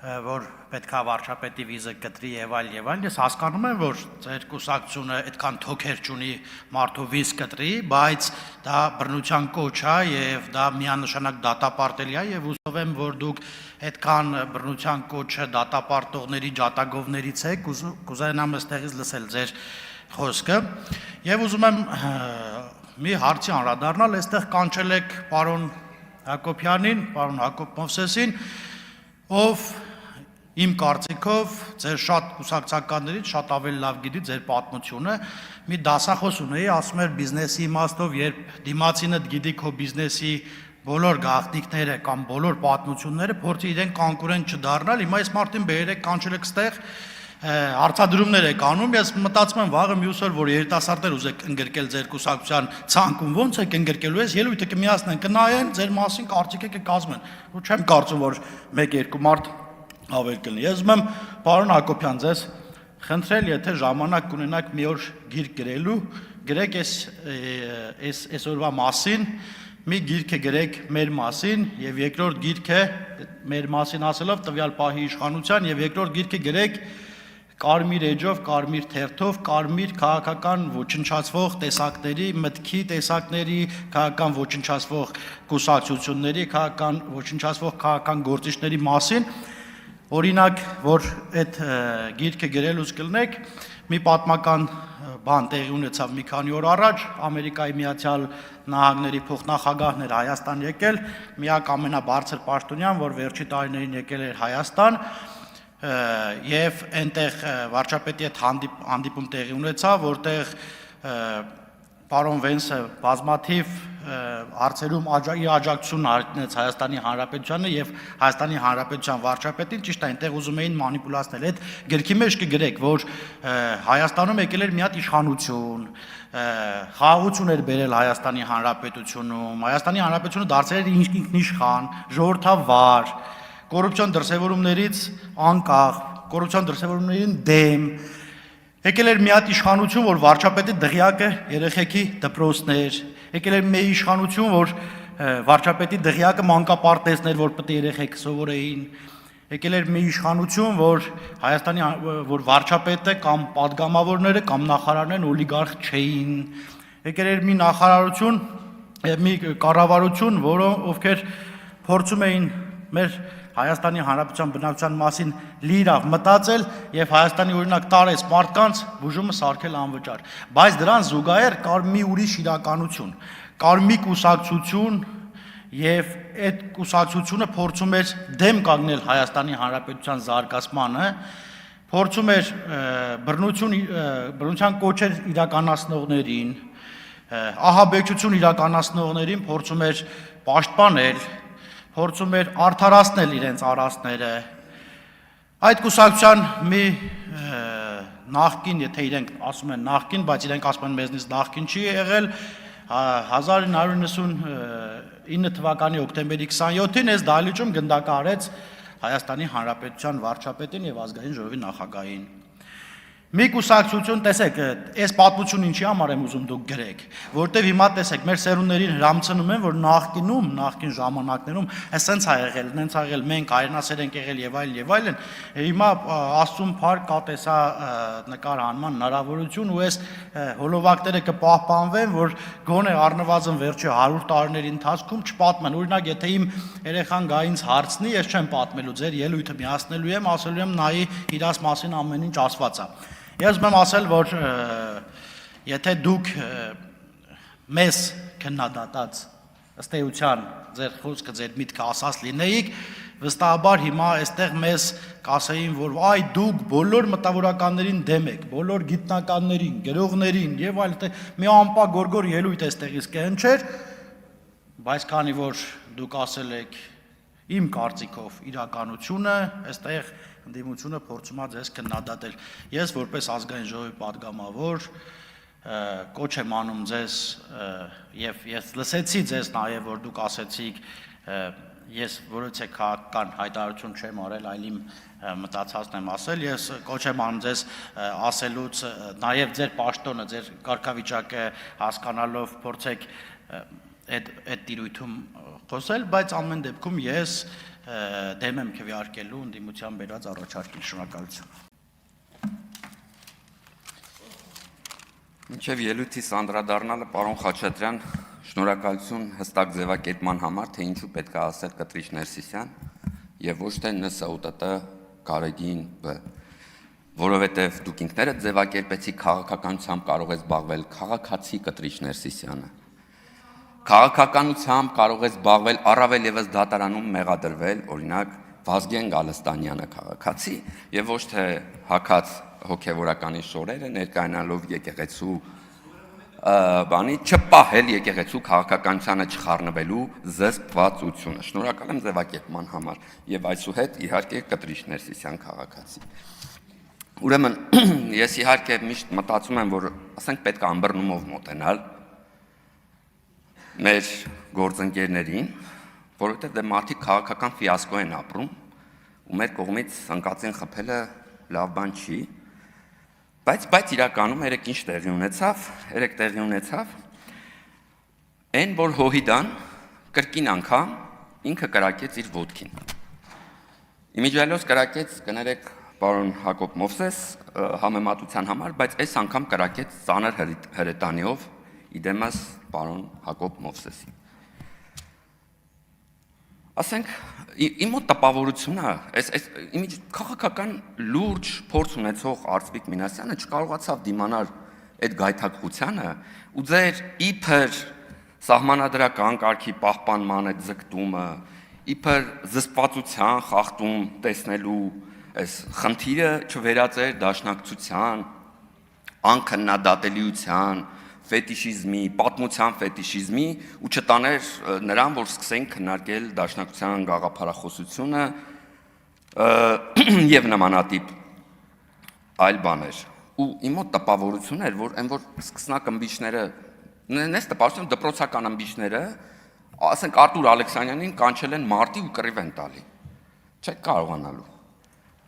որ պետքա վարչապետի վիզը կտրի եւ այլ, ես հասկանում եմ, որ ձեր կուսակցությունը այդքան թոքեր չունի մարդու վիզ կտրի, բայց դա բռնության կոչ է եւ դա միանշանակ դատապարտելի է եւ ուզում եմ, որ դուք այդքան բռնության կոչը դատապարտողների ջատագովներից եք, կուզենամ այստեղից լսել ձեր խոսքը եւ ուզում եմ մի հարցի անդրադառնալ, այստեղ կանչել եք պարոն Հակոբյանին, պարոն Հակոբ Մովսեսին, ով իմ կարծիքով ձեր շատ կուսակցականներից շատ ավելի լավ գիտի ձեր պատմությունը, մի դասախոս ունեի, ասում էր բիզնեսի իմաստով, երբ դիմացինը գիտի քո բիզնեսի բոլոր գաղտնիքները կամ բոլոր պատմությունները, փորձի իրեն կոնկուրենտ չդառնալ, հիմա այս մարդին բերեք կանչել եք ստեղ հարցադրումներ եք անում, ես մտածում եմ վաղը մյուս օր, որ երիտասարդներ ուզեք ընդգրկել ձեր կուսակցության ցանկում, ոնց եք ընդգրկելու ես, ելույթը կմիացնեն, կնայեն, ձեր մասին կարծիք եք կազմեն, ու չեմ կարծում, որ 1-2 մարդ ավելի կլինի։ Ես ուզում եմ, պարոն Հակոբյան, ձեզ խնդրել, եթե ժամանակ կունենաք մի օր գիրք գրելու, գրեք այս օրվա մասին, մի գիրք գրեք մեր մասին եւ երկրորդ գիրքը մեր մասին ասելով տվյալ պահի իշխանության եւ երկրորդ գիրքը գրեք կարմիր էջով, կարմիր թերթով, կարմիր քաղաքական ոչնչացվող տեսակների, մտքի տեսակների, քաղաքական ոչնչացվող կուսակցությունների, քաղաքական ոչնչացվող քաղաքական գործիչների մասին, օրինակ, որ այդ գիրքը գրելուց կլնեք, մի պատմական բան տեղի ունեցավ մի քանի օր առաջ, Ամերիկայի Միացյալ Նահանգների փոխնախագահն էր Հայաստան եկել, միակ ամենաբարձր պաշտոնյան, որ վերջի տարիներին եկել էր Հայաստան, եւ այնտեղ վարչապետի հետ հանդիպում տեղի ունեցավ, որտեղ պարոն Վենսը բազմաթիվ հարցերում աջակցություն հայտնեց Հայաստանի Հանրապետությանը եւ Հայաստանի Հանրապետության վարչապետին, ճիշտ է, այնտեղ ուզում էին մանիպուլացնել։ Այդ գրքի մեջ կգրեք, որ Հայաստանում եկել էր մի հատ իշխանություն, խաղաղություն էր բերել Հայաստանի Հանրապետությունում, Հայաստանի Հանրապետությունը դարձել էր ինքնիշխան, ժողովրդավար, կոռուպցիոն դրսևորումներից անկախ, կոռուպցիոն դրսևորումներին դեմ, եկել էր մի հատ իշխանություն, որ վարչապետի դղյակը երեխեքի դպրոցներ, եկել էր մի իշխանություն, որ վարչապետի դղյակը մանկապարտեզներ, որ պետք է երեխեք սովորեին, եկել էր մի իշխանություն, որ Հայաստանի որ վարչապետը կամ падգամավորները կամ նախարարներն օլիգարխ չէին, եկել էր մի նախարարություն, մի կառավարություն, ովքեր փորձում էին մեր Հայաստանի Հանրապետության բնակչության մասին լիիրավ մտածել եւ Հայաստանի օրինակ տարեց մարդկանց բուժումը սարքել անվճար, բայց դրան զուգահեռ կար մի ուրիշ իրականություն, կար մի կուսակցություն եւ այդ կուսակցությունը փորձում էր դեմ կանգնել Հայաստանի Հանրապետության զարգացմանը, փորձում էր բռնության կոչեր իրականացնողներին, ահաբեկչություն իրականացնողներին փորձում էր պաշտպանել, փորձում էր արդարացնել իրենց արածները։ Այդ կուսակցության մի նախկին, եթե իրենք ասում են նախկին, բայց իրենք ասում են մեզնից նախկին չի եղել, 1999 թվականի հոկտեմբերի 27-ին այս դահլիճում գնդակահարեց Հայաստանի Հանրապետության վարչապետին եւ ազգային ժողովի նախագահին։ Մի կուսակցություն, տեսեք, այս պատմությունը ինչի համար եմ ուզում դուք գրեք, որտեվ հիմա տեսեք, մեր սերունդներին հրամցնում են, որ նախկին ժամանակներում էսենց ա եղել, նենց ա եղել, մենք հայրենասեր ենք եղել եւ այլն, հիմա Աստծուն փառք կա տեսա նկարահանման հնարավորություն ու այս հոլովակները կպահպանվեն, որ գոնե առնվազն վերջի 100 տարիների ընթացքում չպատմեն, օրինակ, եթե իմ երեխան գա ինձ հարցնի, ես չեմ պատմելու, ձեր ելույթը միացնելու եմ, ասելու եմ նայի իրաց մասին ամեն ինչ ասված է։ Ես ուզում եմ ասել, որ եթե դուք մեզ քննադատած ըստ էության ձեր խոսքը, ձեր միտքը ասած լինեիք, վստահաբար հիմա այստեղ մեզ կասեին, որ այ դուք բոլոր մտավորականներին դեմ եք, բոլոր գիտնականներին, գրողներին եւ այլն, մի ամպա գորգոր ելույթ այստեղից կհնչեր, բայց քանի որ դուք ասել եք իմ կարծիքով իրականությունը, այստեղ ընդդիմությունը փորձում է ձեզ քննադատել։ Ես որպես ազգային ժողովի падգամավոր կոչ եմ անում ձեզ եւ ես լսեցի ձեզ նաեւ որ դուք ասեցիք ես որոցե քաղաքական հայտարարություն չեմ արել, այլ իմ մտածածն եմ ասել, ես կոչ եմ անում ձեզ ասելուց նաեւ ձեր պաշտոնը, ձեր կարգավիճակը հասկանալով փորձեք այդ տիրույթում խոսել, բայց ամեն դեպքում ես դեմ եմ քվեարկելու ընդդիմության բերած առաջարկին։ Շնորհակալություն։ Մինչև ելույթիս անդրադառնալը, պարոն Խաչատրյան, շնորհակալություն հստակ ձևակերպման համար, թե ինչու պետք է ասել Կտրիչ Ներսիսյան եւ ոչ թե ՆՍՈՏՏ Գարեգին Բ. Որովհետեւ դուք ինքներդ ձևակերպեցիք քաղաքականությամբ կարող է զբաղվել քաղաքացի Կտրիչ Ներսիսյանը։ Քաղաքականությամբ կարող է զբաղվել առավել եւս դատարանում մեղադրվել, օրինակ Վազգեն Գալստանյանը քաղաքացի եւ ոչ թե հակած հոգևորականի շորերը ներկայանալով եկեղեցու բանի չպահել եկեղեցու քաղաքականությանը չխառնվելու զսպվածությունը։ Շնորհակալ եմ ձևակերպման համար եւ այսուհետ իհարկե Կտրիչ Ներսիսյան քաղաքացի։ Ուրեմն ես իհարկե միշտ մտածում եմ, որ ասենք պետք է ամբռնումով մոտենալ մեր գործընկերներին, որովհետեւ դե մարդիկ քաղաքական ֆիասկո են ապրում ու մեր կողմից ընկածին խփելը լավ բան չի, բայց իրականում երեք ինչ տեղի ունեցավ, այն որ Հոհիդան կրկին անգամ ինքը կրակեց իր ոտքին։ Իմիջիալոս կրակեց, կներեք պարոն Հակոբ Մովսես համեմատության համար, բայց այս անգամ կրակեց ծանր հրետանիով իդեմս պարոն Հակոբ Մովսեսի։ Ասենք իմ մոտ տպավորությունը, այս քաղաքական լուրջ փորձ ունեցող Արծվիկ Մինասյանը չկարողացավ դիմանալ այդ գայթակղությանը ու ձեր իբր սահմանադրական կարգի պահպանման այդ ձգտումը, իբր զսպվածության խախտում տեսնելու այս խնդիրը չվերածեր դաշնակցության, անքննադատելիության, ֆետիշիզմի, պատմության ֆետիշիզմի ու չտաներ նրան, որ սկսեն քննարկել դաշնակցության գաղափարախոսությունը եւ նմանատիպ այլ բաներ։ Ու իմ մոտ տպավորություն էր, որ այն որ սկսնակ ըմբիշները, նես տպավորություն դպրոցական ըմբիշները, ասենք Արտուր Ալեքսանյանին կանչել են մարտի ու կռիվ են տալի։ Չեք կարողանալու։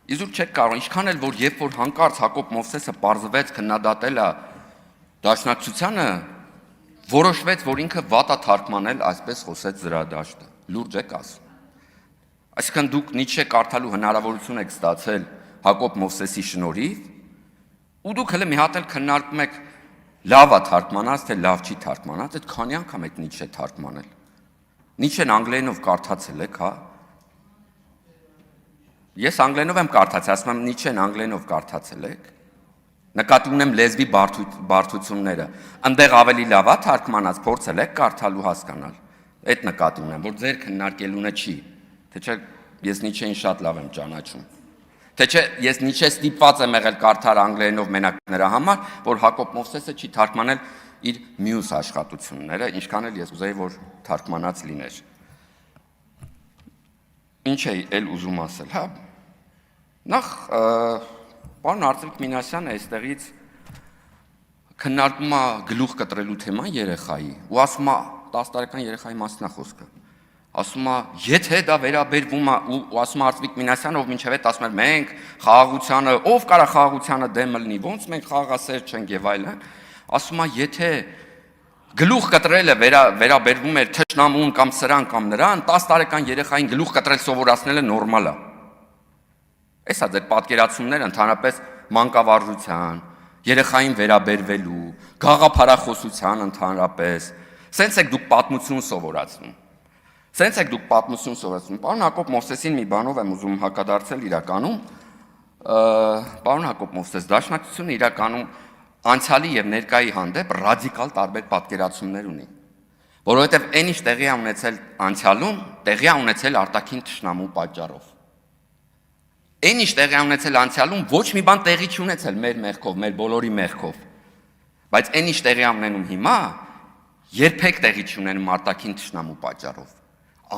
Իզուր չեք կարող, ինչքան էլ որ երբ որ հանկարծ Հակոբ Մովսեսը պարզվեց քննադատել է դաշնակցությանը, որոշվեց, որ ինքը վատ է թարգմանել, այսպես խոսեց զրադաշտը։ Լուրջ եք ասում։ Այսինքն դուք Նիչե կարդալու հնարավորություն եք ստացել Հակոբ Մովսեսի շնորհիվ, ու դուք հենց մի հատ էլ քննարկում եք լավ է թարգմանած, թե լավ չի թարգմանած, այդ քանի անգամ եք Նիչե թարգմանել։ Նիչեն անգլերենով կարդացել եք, հա։ Ես անգլերենով եմ կարդացել, ասում եմ Նիչեն անգլերենով կարդացել եք։ Նկատի ունեմ լեզվի բարդությունները։ Այնտեղ ավելի լավ է թարգմանած, փորձել եք կարդալու հասկանալ։ Այդ նկատի ունեմ, որ ձեր քննարկելունը չի։ Թե չէ ես Նիչեին շատ լավ եմ ճանաչում։ Թե չէ ես Նիչե ստիպված եմ եղել կարդալ անգլերենով մենակ նրա համար, որ Հակոբ Մովսեսը չի թարգմանել իր մյուս աշխատությունները, ինչքան էլ ես ուզեի, որ թարգմանած լիներ։ Ինչ էի էլ ուզում ասել, հա։ Նախ պարոն Արծվիկ Մինասյանը այստեղից քննարկում է գլուխ կտրելու թեման երեխայի ու ասում է 10 տարեկան երեխայի մասին է խոսքը։ Ասում է, եթե դա վերաբերվում է ու ասում է Արծվիկ Մինասյանը, ով մինչև այդ ասում էր մենք խաղաղությանը, ով կարա խաղաղությանը դեմ լինի, ոնց մենք խաղաղասեր չենք եւ այլն, ասում է, եթե գլուխ կտրելը վերաբերվում էր թշնամուն կամ սրան կամ նրան, 10 տարեկան երեխային գլուխ կտրել սովորացնելը նորմալ է։ Էսա ձեր պատկերացումները ընդհանրապես մանկավարժության, երեխային վերաբերվելու, գաղափարախոսության ընդհանրապես, սենց եք դուք պատմություն սովորացնում։ Պարոն Հակոբ Մովսեսին մի բանով եմ ուզում հակադարձել իրականում, պարոն Հակոբ Մովսես, դաշնակցությունը իրականում անցյալի եւ ներկայի հանդեպ ռադիկալ տարբեր պատկերացումներ ունի, որովհետեւ այն ինչ տեղի է ունեցել անցյալում, տեղի է ունեցել արտաքին թշնամու պատճառով։ Այն ինչ տեղի ունեցել անցյալում ոչ մի բան տեղի չունեցել մեր մեղքով, մեր բոլորի մեղքով։ Բայց այն ինչ տեղի ունենում հիմա, երբեք տեղի չունենում արտաքին թշնամու պատճառով։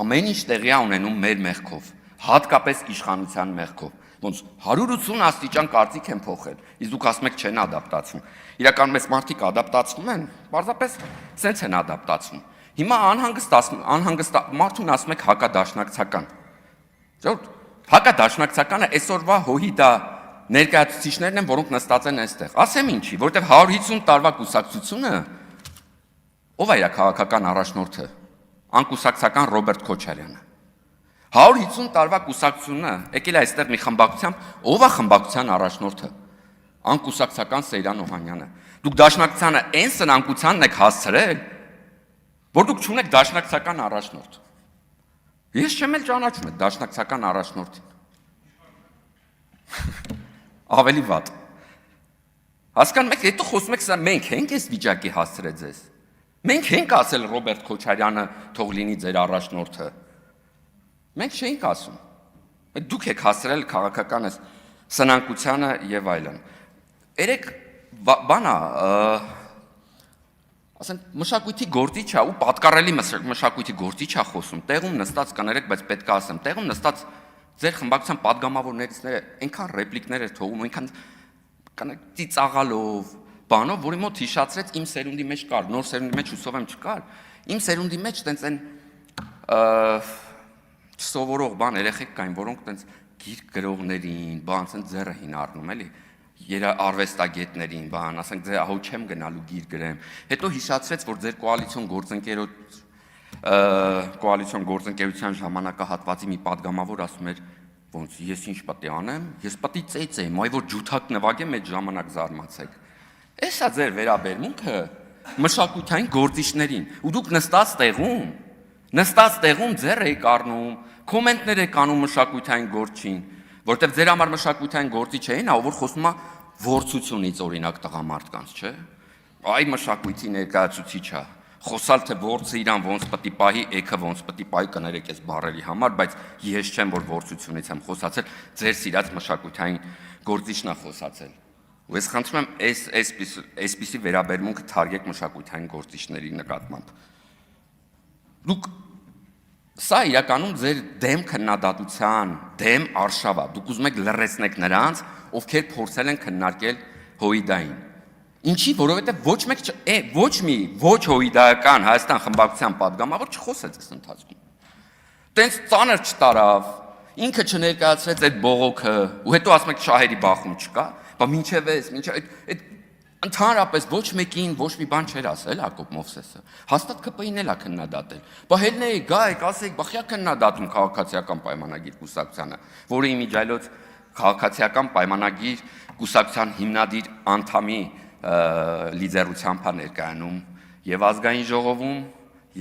Ամեն ինչ տեղի ունենում մեր մեղքով, հատկապես իշխանության մեղքով։ Ոնց 180 աստիճան կարծիք են փոխել։ Իսկ դուք ասում եք չեն ադապտացվում։ Իրականում այս մարդիկ ադապտացվում են, պարզապես սենց են ադապտացվում։ Հիմա անհանգստ մարդուն ասում եք հակադաշնակցական։ Հակադաշնակցականը այսօրվա հոհիդա ներկայացուցիչներն են, որոնք նստած են այստեղ։ Ասեմ ինչի, որովհետև 150 տարվա կուսակցությունը ով է իր քաղաքական առաջնորդը, անկուսակցական Ռոբերտ Քոչարյանը։ 150 տարվա կուսակցությունը եկել է այստեղ մի խմբակցությամբ, ով է խմբակցության առաջնորդը։ Անկուսակցական Սեյրան Օհանյանը։ Դուք դաշնակցությանը այն սնանկությանն եք հասցրել, որ դուք չունեք դաշնակցական առաջնորդ։ Ես չեմ էլ ճանաչում այդ դաշնակցական առաջնորդին։ Ավելի վատ։ Հասկանում եք, հետո խոսում եք, սա մենք ենք այս վիճակի հասցրել ձեզ։ Մենք ենք ասել Ռոբերտ Քոչարյանը թող լինի ձեր առաջնորդը։ Մենք չէինք ասում։ Դուք եք հասցրել քաղաքական այս սնանկությանը եւ այլն։ Երեք բանա, ասենք մշակույթի գործիչ է ու պատկառելի մշակույթի գործիչ է խոսում։ Տեղում նստած կներեք, բայց պետք է ասեմ, տեղում նստած ձեր խմբակցության падգամավորներից այնքան ռեպլիկներ էր թողում, այնքան ծիծաղալով, բանով, որի մոտ հիշացրեց իմ սերունդի մեջ կար, նոր սերունդի մեջ հուսով եմ չկար։ Իմ սերունդի մեջ տենց այն սովորող բան երեխեք կային, որոնք տենց գիրք գրողներին, բան, ասենք ձեռը հին առնում, էլի, արվեստագետներին, բան, ասենք ձեր ահա չեմ գնալու գիր գրեմ։ Հետո հիշացրեց, որ ձեր կոալիցիոն գործընկերության ժամանակահատվածի մի падգամավոր ասում էր, ոնց ես ինչ պետք է անեմ, ես պետք է ծեծեմ, այ որ ջութակ նվագեմ այդ ժամանակ զարմացեք։ Էսա ձեր վերաբերմունքը մշակութային գործիչներին, ու դուք նստած տեղում ձեռ եք առնում, կոմենտներ եք անում մշակութային գործին, որտեղ ձեր համար մշակութային գործիչ էին, ով որ խոսում է ворցությունից օրինակ տղամարդկանց, չէ՞։ Այ մշակույթի ներկայացուցիչ է։ Խոսալ թե ворցը իրան ոնց պետք է պահի, էքը ոնց պետք է պահի կներեք այս բառերի համար, բայց ես չեմ որ ворցությունից եմ խոսացել, ձեր սիրած մշակութային գործիչն է խոսացել։ Ու ես խնդրում եմ այսպիսի վերաբերմունքը թարգեք մշակութային գործիչների նկատմամբ։ Դուք սա իրականում ձեր դեմ քննադատության, դեմ արշավ է։ Դուք ուզում եք լռեցնեք նրանց, ովքեր փորձել են քննարկել հոիդային։ Ինչի, որովհետև ոչ հոիդայական Հայաստան խմբակցության падգամավոր չխոսեց այս ընթացքում։ Տենց ծանր չտարավ, ինքը չներկայացրեց այդ բողոքը, ու հետո ասում եք շահերի բախում չկա, բա մինչև այդ ընդհանրապես ոչ մեկին ոչ մի բան չէր ասել Հակոբ Մովսեսը։ Հաստատ ԿՊԻ-ն էլ է քննադատել։ Բա հելնեի, գայք, ասեք, բա խիա քննադատում քաղաքացիական պայմանագիր կուսակցությանը, որը իմիջայլոց քաղաքացիական պայմանագիր կուսակցության հիմնադիր անդամի լիդերությամբ է ներկայանում եւ ազգային ժողովում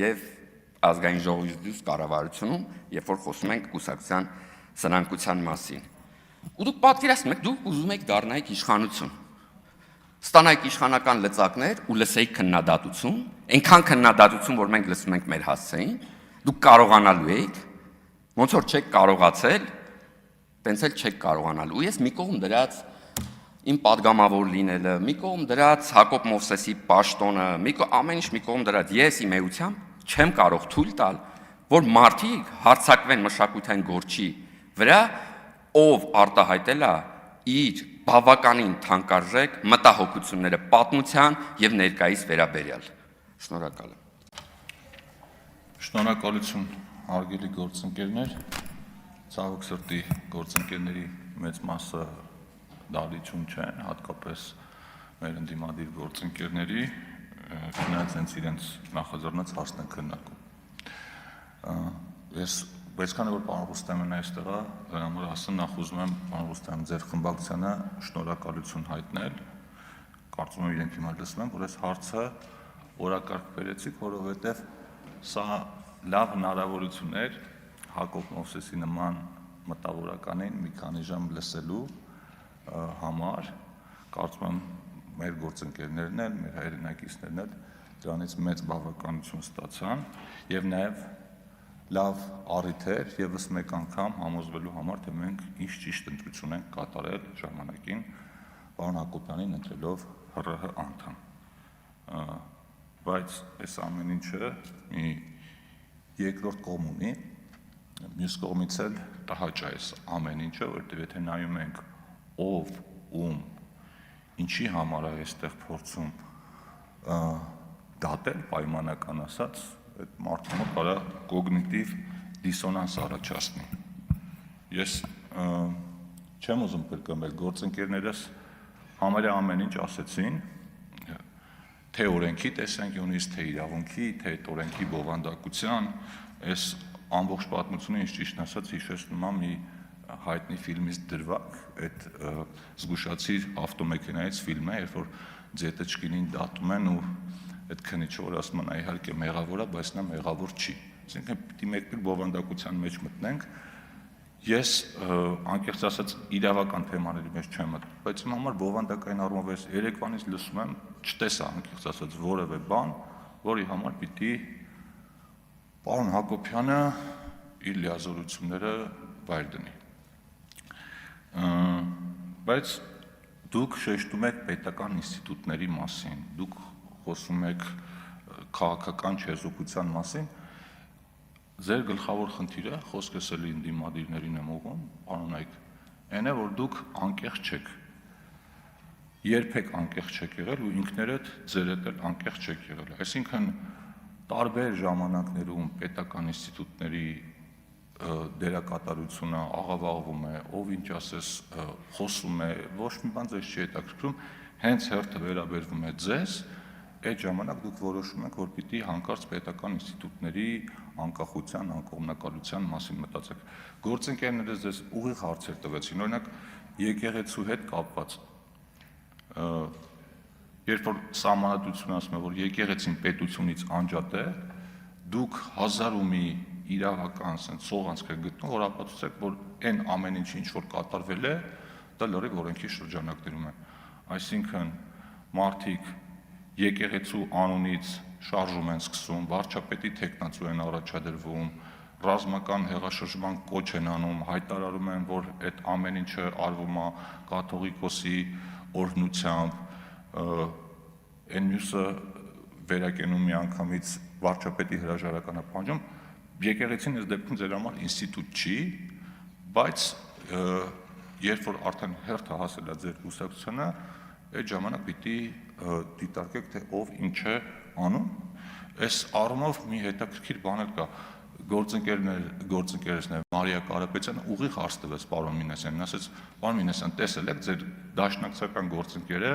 եւ ազգային ժողովից դուրս կառավարությունում, երբ որ խոսում ենք կուսակցության սնանկության մասին։ Ու դուք պատկերացնում եք, դուք ուզում եք դառնալ իշխանություն։ Ստանայիք իշխանական լծակներ ու լսեիք քննադատություն, այնքան քննադատություն, որ մենք լսում ենք մեր հասցեին, դուք կարողանալու եք, ոնց որ չեք կարողացել, տենց էլ չեք կարողանալու։ Ես մի կողմ դրած իմ падգամավոր լինելը, մի կողմ դրած Հակոբ Մովսեսի պաշտոնը, ամեն ինչ մի կողմ դրած ես իմ էությամբ չեմ կարող թույլ տալ, որ մարդիկ հարձակվեն մշակութային գործի վրա, ով արտահայտել է իր բավականին թանկարժեք մտահոգությունները պատմության եւ ներկայիս վերաբերյալ։ Շնորհակալ եմ։ Շնորհակալություն, հարգելի գործընկերներ, ցավոք սրտի գործընկերների մեծ մասը դալիճուն չեն, հատկապես մեր ընդդիմադիր գործընկերների, չնայած հենց իրենց նախաձեռնած հարցն են քննարկում։ Ես Այսքանը որ պարոն Ռուստեմն այստեղ է, դրա համար ասեմ նախ ուզում եմ պարոն Ռուստեմ ձեր խմբակցությանը շնորհակալություն հայտնել։ Կարծում եմ իրենք հիմա լսում են, որ այս հարցը օրակարգ բերեցիք, որովհետև սա լավ հնարավորություն էր Հակոբ Մովսեսի նման մտավորականին մի քանի ժամ լսելու համար։ Կարծում եմ մեր գործընկերներն էլ, մեր հայրենակիցներն էլ դրանից մեծ բավականություն ստացան եւ նաեւ լավ առիթ էր եւս մեկ անգամ համոզվելու համար, թե մենք ինչ ճիշտ ընտրություն ենք կատարել ժամանակին պարոն Հակոբյանին ընտրելով ՀՌՀ անդամ։ Բայց այս ամեն ինչը մի երկրորդ կողմ ունի, մյուս կողմից էլ տհաճ է այս ամեն ինչը, որտեղ եթե նայում ենք ով ում ինչի համար է այստեղ փորձում դատել պայմանական ասած այդ մարդու մոտ կարա կոգնիտիվ դիսոնանս առաջացնի։ Ես չեմ ուզում կրկնել, գործընկերներս համարյա ամեն ինչ ասեցին, թե օրենքի տեսանկյունից, թե իրավունքի, թե օրենքի բովանդակության, այս ամբողջ պատմությունը ինձ ճիշտ ասած հիշեցնում է մի հայտնի ֆիլմից դրվագ, այդ զգուշացիր ավտոմեքենայից ֆիլմ է, երբ որ ձետեչկինին դատում են ու այդ քնիչը որ ասում են իհարկե մեղավոր է, բայց նա մեղավոր չի։ Այսինքն պիտի մեկ-մեկ բովանդակության մեջ մտնենք։ Ես անկեղծ ասած իրավական թեմաների մեջ չեմ մտնում, բայց իմ համար բովանդակային առումով ես երեկվանից լսում եմ, չտեսա անկեղծ ասած որևէ բան, որի համար պիտի պարոն Հակոբյանը իր լիազորությունները վայր դնի։ Բայց դուք շեշտում եք պետական ինստիտուտների մասին, դուք խոսում եք քաղաքական չեզոքության մասին, ձեր գլխավոր խնդիրը, խոսքս էլի ընդդիմադիրներին եմ ուղղում, պարոնայք, այն է, որ դուք անկեղծ չեք, երբեք անկեղծ չեք եղել ու ինքներդ ձեր հետ էլ անկեղծ չեք եղել։ Այսինքն տարբեր ժամանակներում պետական ինստիտուտների դերակատարությունը աղավաղվում է, ով ինչ ասես խոսում է, ոչ մի բան ձեզ չի հետաքրքրում, հենց հերթը վերաբերվում է ձեզ, այդ ժամանակ դուք որոշում եք, որ պիտի հանկարծ պետական ինստիտուտների անկախության, անկողմնակալության մասին մտածեք։ Գործընկերներս ձեզ ուղիղ հարցեր տվեցին, օրինակ եկեղեցու հետ կապված։ Երբ որ սահմանադրությունը ասում է, որ եկեղեցին պետությունից անջատ է, դուք հազար ու մի իրավական սողանցք եք գտնում, որ ապացուցեք, որ այն ամեն ինչ, ինչ որ կատարվել է, դա լրիվ օրենքի շրջանակներում է։ Այսինքն մարդիկ եկեղեցու անունից շարժում են սկսում, վարչապետի թեկնածու են առաջադրվում, ռազմական հեղաշրջման կոչ են անում, հայտարարում են, որ այդ ամեն ինչը արվում է կաթողիկոսի օրհնությամբ, այն մյուսը վերակենում միանգամից վարչապետի հրաժարականը պահանջում, եկեղեցին այս դեպքում ձեր համար ինստիտուտ չի, բայց երբ որ արդեն հերթը հասել է ձեր կուսակցությանը, այդ ժամանակ պիտի դիտարկեք, թե ով ինչ է անում։ Այս առումով մի հետաքրքիր բան էլ կա, գործընկերներն է Մարիա Կարապետյանը ուղիղ հարց տվեց պարոն Մինասյանին, ասեց, պարոն Մինասյան, տեսել եք ձեր դաշնակցական գործընկերը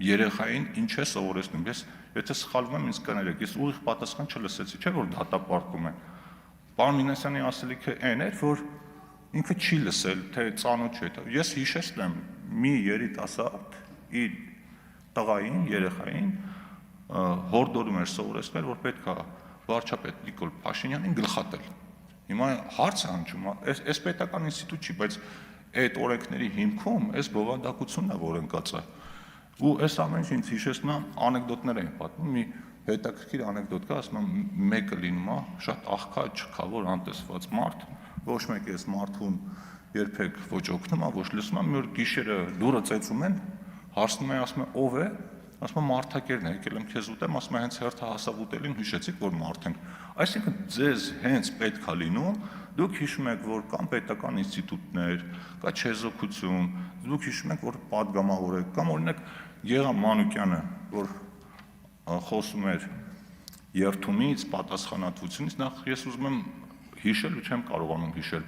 երեխային ինչ է սովորեցնում։ Ես եթե սխալվում եմ, ինձ կներեք, ես ուղիղ պատասխան չլսեցի, չէ՞ որ դատապարտում են։ Պարոն Մինասյանի ասելիքը այն էր, որ ինքը չի լսել, թե ծանոթ չէ։ Ես հիշեցնեմ մի երիտասարդ իր տղային, երեխային հորդորում էր սովորեցնել, որ պետք է վարչապետ Նիկոլ Փաշինյանին գլխատել։ Հիմա հարցը հնչում է, այս պետական ինստիտուտ չի, բայց այդ օրենքների հիմքում այս բովանդակությունն է, որ ընկած է։ Ու այս ամեն ինչ ինձ հիշեցնում է անեկդոտներ են պատմում, մի հետաքրքիր անեկդոտ կա, ասում եմ մեկը լինում է շատ աղքա, չքավոր, անտեսված մարդ, ոչ մեկ էս մարդուն երբեք ոչ օգնում է, ոչ լսում է, մի օր գիշերը դուրը ծեծում են, հարցնում է, ասում է ով է, ասում է մարդակերն է, եկել եմ քեզ ուտեմ, ասում է հենց հերթը հասավ ուտելին, հիշեցիք, որ մարդ ենք։ Այսինքն ձեզ հենց պետք է լինում, դուք հիշում եք, որ կան պետական ինստիտուտներ, կա չեզոքություն, դուք հիշում եք, որ պատգամավոր եք, կամ օրինակ Գեգամ Մանուկյանը, որ խոսում էր երթումից, պատասխանատվությունից, նախ ես ուզում եմ հիշել ու չեմ կարողանում հիշել։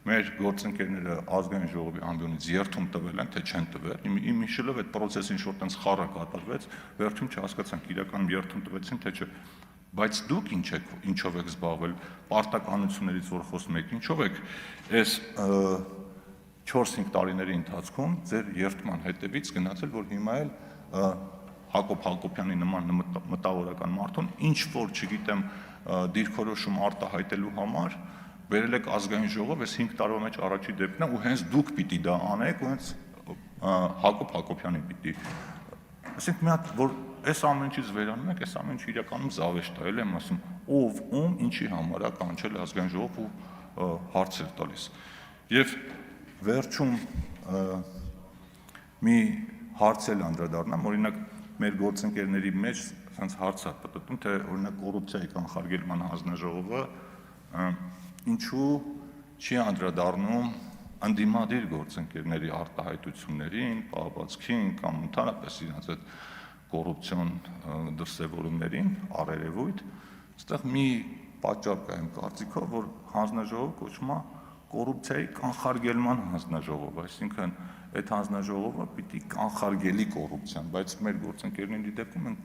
Մեր գործընկերները ազգային ժողովի ամբիոնից երթում տվել են, թե չեն տվել։ Իմ հիշելով այդ process-ին շուտ այնց խառը կատարվեց, վերջում չհասկացանք իրականում երթում տվեցին, թե չէ։ Բայց դուք ինչով եք զբաղվել, պարտականություններից որ խոսում եք, ինչով եք այս 4-5 տարիների ընթացքում ձեր երթման հետևից գնացել, որ հիմա էլ Հակոբ Հակոբյանի նման մտավորական մարդուն ինչ որ, չգիտեմ, դիրքորոշում արտահայտելու համար վերել եք ազգային ժողով, այս 5 տարվա մեջ առաջի դեպքն է ու հենց դուք պիտի դա անեք ու հենց Հակոբ Հակոբյանին պիտի։ Այսինքն մի հատ որ այս ամեն ինչից վերանում եք, այս ամեն ինչը իրականում զավեշտ է, եմ ասում, ով ում ինչի համար է կանչել ազգային ժողով ու հարցեր տալիս։ Եվ վերջում մի հարց էլ անդրադառնամ, օրինակ մեր գործընկերների մեջ ցած հարց է պատտում, թե օրինակ կոռուպցիայի կանխարգելման հանձնաժողովը ինչու չի անդրադառնում ընդդիմադիր գործընկերների արտահայտություններին, պահվածքին կամ ընդհանրապես իրենց այդ կոռուպցիոն դրսևորումներին առերևույթ, այստեղ մի պատճառ կա իմ կարծիքով, որ հանձնաժողովը կոչվում է կոռուպցիայի կանխարգելման հանձնաժողով, այսինքն այդ հանձնաժողովը պիտի կանխարգելի կոռուպցիան, բայց մեր գործընկերների դեպքում մենք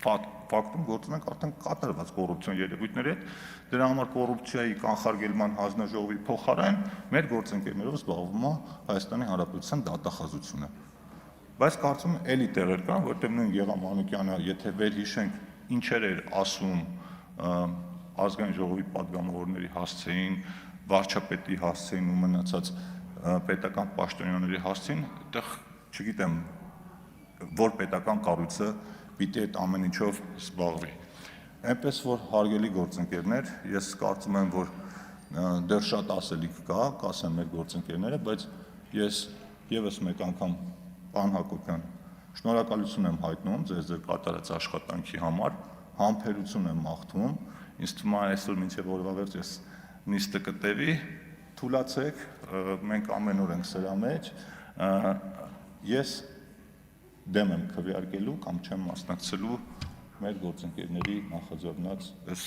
ֆակտում գործունենք արդեն կատարված կոռուպցիոն երևույթների հետ, դրա համար կոռուպցիայի կանխարգելման հանձնաժողովի փոխարեն մեր գործընկերներով զբաղվում է Հայաստանի Հանրապետության դատախազությունը։ Բայց կարծում եմ էլի տեղեր կան, որտեղ նույն Գեգամ Մանուկյանը, եթե վերհիշենք ինչեր էր ասում ազգային ժողովի պատգամավորների հասցեին, վարչապետի հասցեին ու մնացած պետական պաշտոնյաների հասցեին, այդտեղ չգիտեմ, որ պետական կառույցը պիտի այդ ամեն ինչով զբաղվի։ Այնպես որ հարգելի գործընկերներ, ես կարծում եմ, որ դեռ շատ ասելիք կա, կասեն մեր գործընկերները, բայց ես եւս մեկ անգամ պարոն Հակոբյան շնորհակալություն եմ հայտնում ձեր կատարած աշխատանքի համար, համբերություն եմ մաղթում, ինձ թվում է այսօր մինչև օրվա վերջ ես նիստը կտևի, թուլացեք, մենք ամեն օր ենք սրա մեջ, ես դեմ եմ քվեարկելու կամ չեմ մասնակցելու մեր գործընկերների նախաձեռնած այս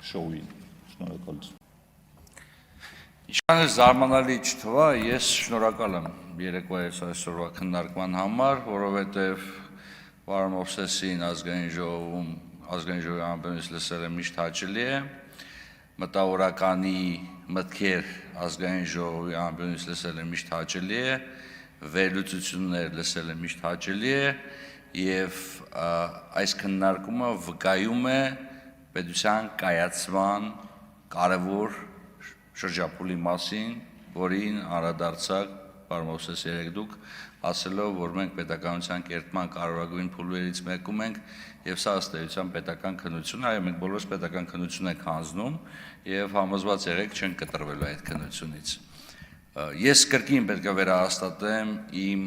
շոուին։ Շնորհակալություն։ Ինչքան է զարմանալի չթվա, ես շնորհակալ եմ երեկվայից այսօրվա քննարկման համար, որովհետև պարոն Մովսեսին ազգային ժողովի ամբողջից լսելը միշտ հաճելի է, մտավորականի մտքեր ազգային ժողովի ամբողջից լսելը միշտ հաճելի է, վերլուծություններ լսելը միշտ հաճելի է եւ այս քննարկումը վկայում է պետության կայացման կարևոր շրջափուլի մասին, որին անդրադարձակ պարոն Մովսես երեք դուք ասելով, որ մենք պետականության կերտման կարևորագույն փուլերից մեկում ենք եւ սա ըստ էության պետական քննություն է, այո մենք բոլորս պետական քննություն ենք հանձնում եւ համոզված եղեք չենք կտրվելու այդ քննությունից։ Ես կրկին պետք է վերահաստատեմ իմ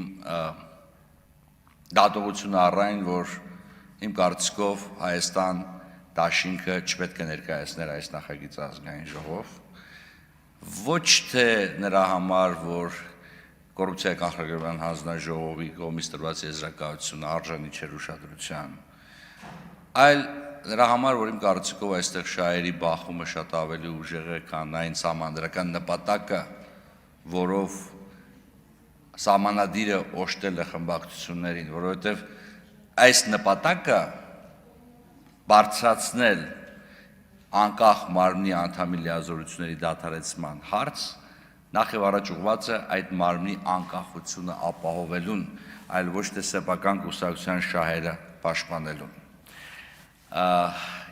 դատողությունը առայն, որ իմ կարծիքով Հայաստան դաշինքը չպետք է ներկայացներ այս նախագիծը ազգային ժողով, ոչ թե նրա համար, որ կոռուպցիայի կանխարգելման հանձնաժողովի կողմից տրված եզրակացությունը արժանի չէր ուշադրության, այլ նրա համար, որ իմ կարծիքով այստեղ շահերի բախումը շատ ավելի ուժեղ է, քան այն սահմանադրական նպատակը, որով սահմանադիրը օժտել է խմբակցություններին, որովհետև այս նպատակը բարձրացնել անկախ մարմնի անդամի լիազորությունների դադարեցման հարց նախ եւ առաջ ուղղված է այդ մարմնի անկախությունը ապահովելուն, այլ ոչ թե սեփական կուսակցության շահերը պաշտպանելուն։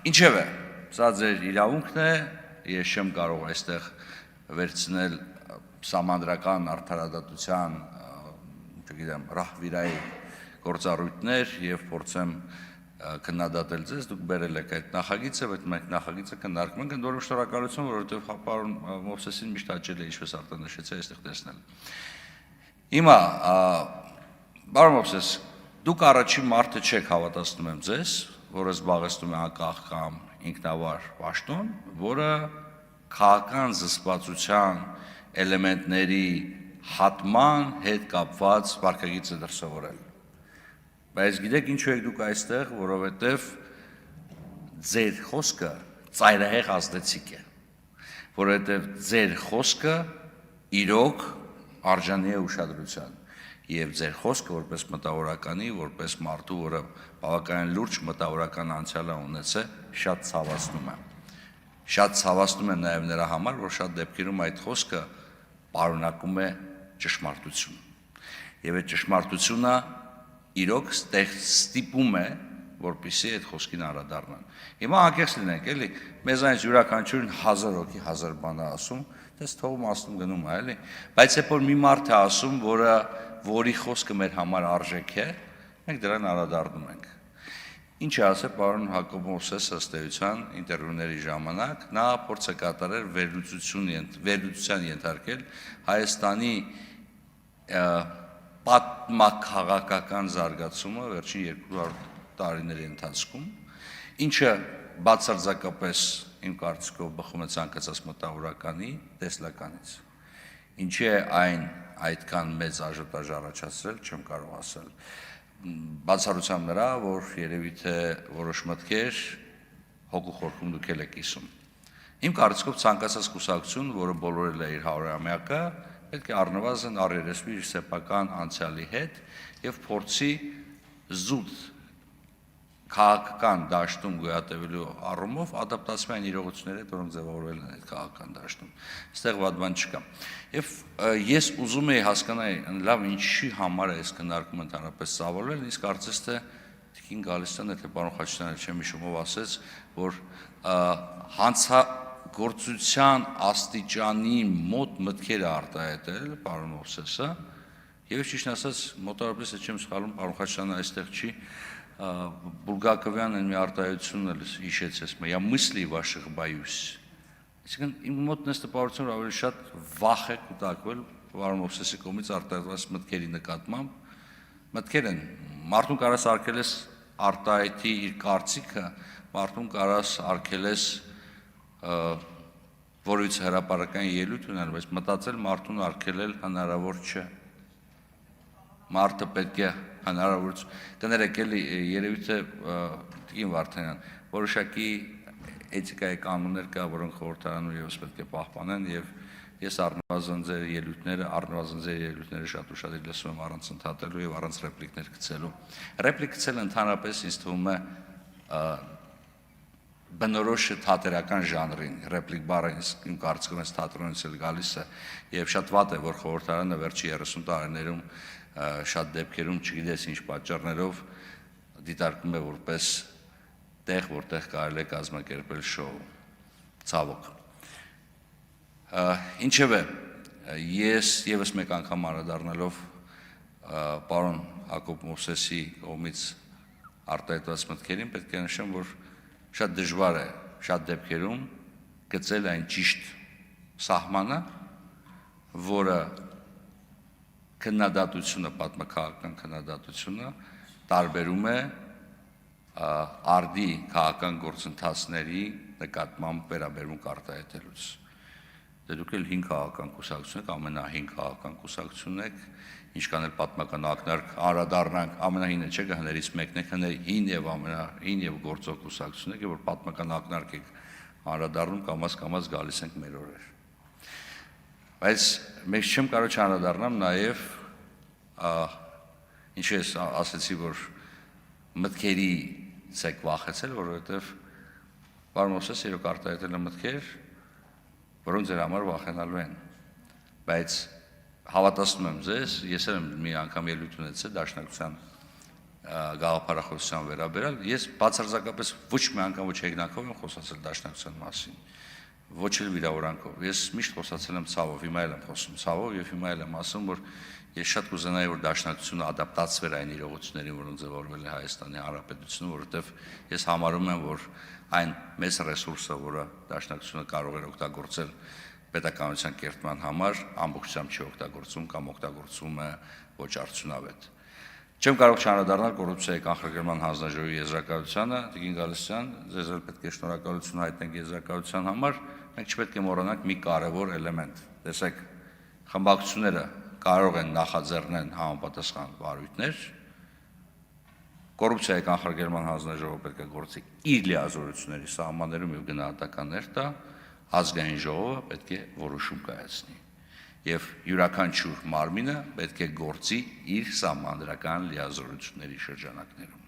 Ինչևէ, սա ձեր իրավունքն է, ես չեմ կարող այստեղ վերցնել սահմանադրական արդարադատության, չգիտեմ, ռահվիրայի գործառույթներ եւ փորձեմ քննադատել ձեզ, դուք բերել եք այդ նախագիծը, բայց մենք նախագիծը քննարկում ենք, ընդ որում շնորհակալություն, որովհետեւ պարոն Մովսեսին միշտ հաճելի է, ինչպես արդեն նշեցի, այստեղ տեսնել։ Հիմա, պարոն Մովսես, դուք առաջին մարդը չեք, հավատացնում եմ ձեզ, որը զբաղեցնում է անկախ կամ ինքնավար պաշտոն, որը քաղաքական զսպվածության էլեմենտների հատման հետ կապված վարքագիծ է դրսևորել։ Բայց գիտեք ինչու եք դուք այստեղ, որովհետև ձեր խոսքը ծայրահեղ ազդեցիկ է, որովհետև ձեր խոսքը իրոք արժանի է ուշադրության, եւ ձեր խոսքը որպես մտավորականի, որպես մարդու, որը բավականին լուրջ մտավորական անցյալ է ունեցել, շատ ցավացնում է։ Շատ ցավացնում է նաեւ նրա համար, որ շատ դեպքերում այդ խոսքը պարունակում է ճշմարտություն։ Եվ այդ ճշմարտությունը իրոք ստիպում է, որպեսզի այդ խոսքին անդրադառնան։ Հիմա անկեղծ լինենք, էլի, մեզանից յուրաքանչյուրին 1000 հոգի 1000 բան է ասում, դες թողում ասում գնում է, էլի, բայց երբ որ մի մարդ է ասում, որի խոսքը մեր համար արժեք է, մենք դրան անդրադառնում ենք։ Ինչ է ասել պարոն Հակոբ Մովսեսը ըստ էության ինտերվյուների ժամանակ, նա փորձ է կատարել վերլուծության ենթարկել Հայաստանի պատմաքաղաքական զարգացումը վերջին 200 տարիների ընթացքում, ինչը բացարձակապես իմ կարծիքով բխում է ցանկացած մտավորականի տեսլականից։ Ինչի է այն այդքան մեծ աժոտաժ առաջացրել, չեմ կարող ասել։ Բացառությամբ նրա, որ երևի թե որոշ մտքեր հոգու խորքում դուք եք կիսում։ Իմ կարծիքով ցանկացած կուսակցություն, որը բոլորել է իր 100-ամյակը, պետք է առնվազն առերեսվի իր սեփական անցյալի հետ եւ փորձի զուտ քաղաքական դաշտում գոյատևելու առումով ադապտացիան իրողությունների հետ, որոնք ձևավորվել են այդ քաղաքական դաշտում։ Այստեղ վատ բան չկա։ Եվ ես ուզում եի հասկանալ, լավ, ինչի համար է այս քննարկումը ընդհանրապես ծավալվել, իսկ կարծես թե Տիկին Գալստյանը, թե պարոն Խաչատրյանը չեմ հիշում ով ասեց, որ հանցագործության աստիճանի մոտ մտքեր է արտահայտել պարոն Մովսեսը, եւ ճիշտ ասած, մոտավորապես չեմ սխալվում, պարոն Խաչատրյանը այստեղ չի, Բուլգակովյանն մի արտահայտությունն էլ հիշեցեց, «Я мыслей ваших боюсь»։ Այսինքն իմ մոտ այս տպավորությունը ավելի շատ վախ է կուտակվել պարոն Մովսեսի կողմից արտահայտված մտքերի նկատմամբ։ Մտքեր են, մարդուն կարաս արգելես արտահայտի իր կարծիքը, մարդուն կարաս արգելես որից հրապարական ելույթ ունենալ, բայց մտածել մարդուն արգելել հնարավոր չէ։ Մարդը պետք է հնարավորություն կներեք էլի երևի թե Տիկին Վարդանյան որոշակի էթիկայի կանոններ կա, որոնք խորհրդարանում եւս պետք է պահպանեն եւ ես առնվազն ձեր ելույթները շատ ուշադիր լսում եմ առանց ընդհատելու եւ առանց ռեպլիկներ գցելու։ Ռեպլիկ գցելը ընդհանրապես ինձ թվում է բնորոշ թատերական ժանրին, ռեպլիկ բառը իմ կարծիքով այս թատրոնից էլ գալիս է եւ շատ վատ է, որ խորհրդարանը վերջի 30 տարիներում շատ դեպքերում չգիտես ինչ պատճառներով դիտարկում է որպես տեղ, որտեղ կարելի է կազմակերպել շոու, ցավոք։ Ինչևէ, ես եւս մեկ անգամ անդրադառնալով պարոն Հակոբ Մովսեսի կողմից արտահայտված մտքերին, պետք է նշեմ, որ շատ դժվար է շատ դեպքերում գծել այն ճիշտ սահմանը, որը քննադատությունը, պատմաքաղաքական քննադատությունը տարբերում է արդի քաղաքական գործընթացների նկատմամբ վերաբերմունք արտահայտելուց։ Դե դուք էլ հին քաղաքական կուսակցություն եք, ամենահին քաղաքական կուսակցությունն եք, ինչքան էլ պատմական ակնարկ անդրադառնանք, ամենահինը չէ, հներից մեկն է, հին եւ ամենահին եւ գործող կուսակցությունն եք, որ պատմական ակնարկ եք անդրադառնում, կամաց գալիս ենք մեր օրեր։ Բայց մենք չեմ կարող չանդրադառնամ նաև ինչ ես ասացի, որ մտքերից եք վախեցել, որովհետև պարոն Մովսեսը իրոք արտահայտել է մտքեր, որոնք ձեր համար վախենալու են։ Բայց հավատացնում եմ ձեզ, ես եմ մի անգամ ելույթ ունեցել Դաշնակցության գաղափարախոսության վերաբերյալ, ես բացարձակապես ոչ մի անգամ ոչ հեգնակով եմ խոսացել Դաշնակցության մասին, ոչ էլ վիրավորանքով։ Ես միշտ խոսացել եմ ցավով, հիմա էլ եմ խոսում ցավով եւ հիմա էլ եմ ասում, որ ես շատ կուզենայի, որ Դաշնակցությունը ադապտացվեր այն իրողություններին, որոնք ձևավորվել է Հայաստանի Հանրապետությունում, որովհետեւ ես համարում եմ, որ այն մեծ ռեսուրսը, որը Դաշնակցությունը կարող է օգտագործել պետականության կերտման համար, ամբողջությամբ չի օգտագործում կամ օգտագործում է ոչ արդյունավետ։ Չեմ կարող չանդրադառնալ կոռուպցիայի կանխարգելման հանձնաժողովի եզրակացությանը, Տիկին Գալստյան, ձեզ էլ պետք է շնորհակալություն հայտնենք եզրակացության համար, մենք չպետք է մոռանանք մի կարևոր էլեմենտ։ Տեսեք, խմբակցությունները կարող են նախաձեռնել համապատասխան վարույթներ, կոռուպցիայի կանխարգելման հանձնաժողովը պետք է գործի իր լիազորությունների սահմաններում եւ գնահատականներ տա, ազգային ժողովը պետք է որոշում կայացնի։ Եվ յուրաքանչյուր մարմինը պետք է գործի իր սահմանադրական լիազորությունների շրջանակներում։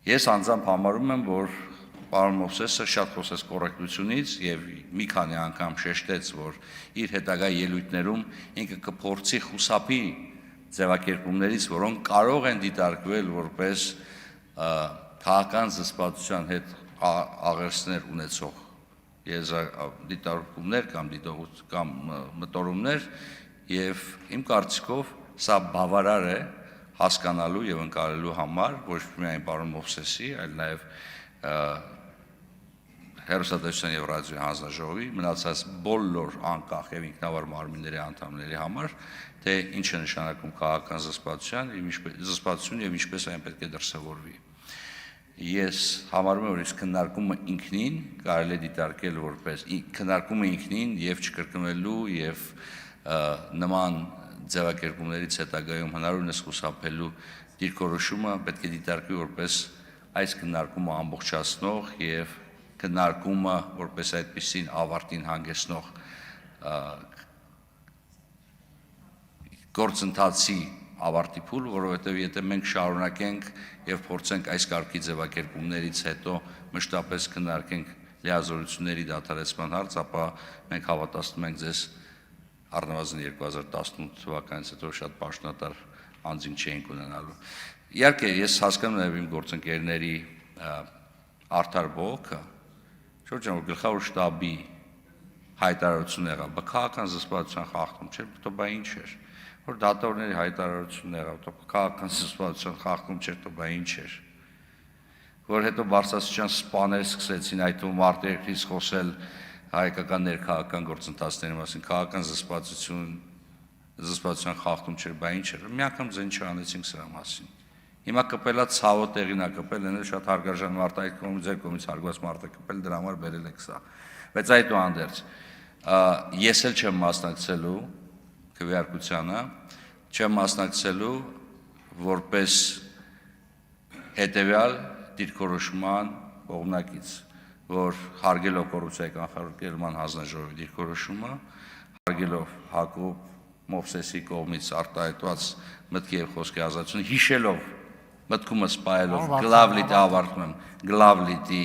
Ես անձամբ համարում եմ, որ պարոն Մովսեսը շատ խոսեց կոռեկտությունից եւ մի քանի անգամ շեշտեց, որ իր հետագա ելույթներում ինքը կփորձի խուսափի ձևակերպումներից, որոնք կարող են դիտարկվել որպես քաղաքական զսպվածության հետ աղերսներ ունեցող դիտարկումներ կամ մտորումներ եւ իմ կարծիքով սա բավարար է հասկանալու եւ ընկալելու համար ոչ միայն պարոն Մովսեսի, այլ նաեւ հեռուստատեսության եւ ռադիոյի հանձնաժողովի մնացած բոլոր անկախ եւ ինքնավար մարմինների անդամների համար, թե ինչ է նշանակում քաղաքական զսպվածություն եւ ինչպես այն պետք է դրսևորվի։ Ես համարում եմ, որ իսկ քննարկումը ինքնին կարելի է դիտարկել որպես քննարկումը ինքնին եւ չկրկնվելու եւ նման ձևակերպումներից հետագայում հնարավորինս խուսափելու դիրքորոշումը պետք է դիտարկվի որպես այս քննարկումը ամբողջացնող եւ քննարկումը որպես այդպիսին ավարտին հանգեցնող գործընթացի ավարտի փուլ, որովհետև եթե մենք շարունակենք եւ փորձենք այս կարգի ձևակերպումներից հետո մշտապես քննարկենք լիազորությունների դադարեցման հարց, ապա մենք հավատացնում ենք ձեզ առնվազն 2018 թվականից հետո շատ պաշտոնատար անձինք չէինք ունենալու։ Իհարկե, ես հասկանում եմ իմ գործընկերների արդար ողոքը, շրջան, որ գլխավոր շտաբի հայտարարություն եղավ, բա քաղաքական զսպվածության խախտում չէր, հետո բա ինչ էր, որ դատավորների հայտարարություն եղավ, հետո քաղաքական զսպվածության խախտում չէր, հետո բա ինչ էր, որ հետո բարձրաստիճան սպաներ սկսեցին այդ ու արտերկրից խոսել հայկական ներքաղաքական գործընթացների մասին, քաղաքական զսպվածության խախտում չէր, բա ինչ էր, մի անգամ ձեն չանեցինք սրա մասին։ Հիմա կպելա ցավո տեղին է կպել, այն էլ շատ հարգարժան մարդ այդ կողմից ձեր կողմից հարգված մարդ է կպել, դրա համար բերել եք սա։ Բայց այդուհանդերձ ես էլ չեմ մասնակցելու քվեարկությանը, չեմ մասնակցելու որպես հետևյալ դիրքորոշման կողմնակից, որ հարգելով կոռուպցիայի կանխարգելման հանձնաժողովի դիրքորոշումը, հարգելով Հակոբ Մովսեսի կողմից արտահայտված մտքի եւ խոսքի ազատությունը, հիշելով մտքումս սպայելով գլավլիտի ավարտում եմ, գլավլիտի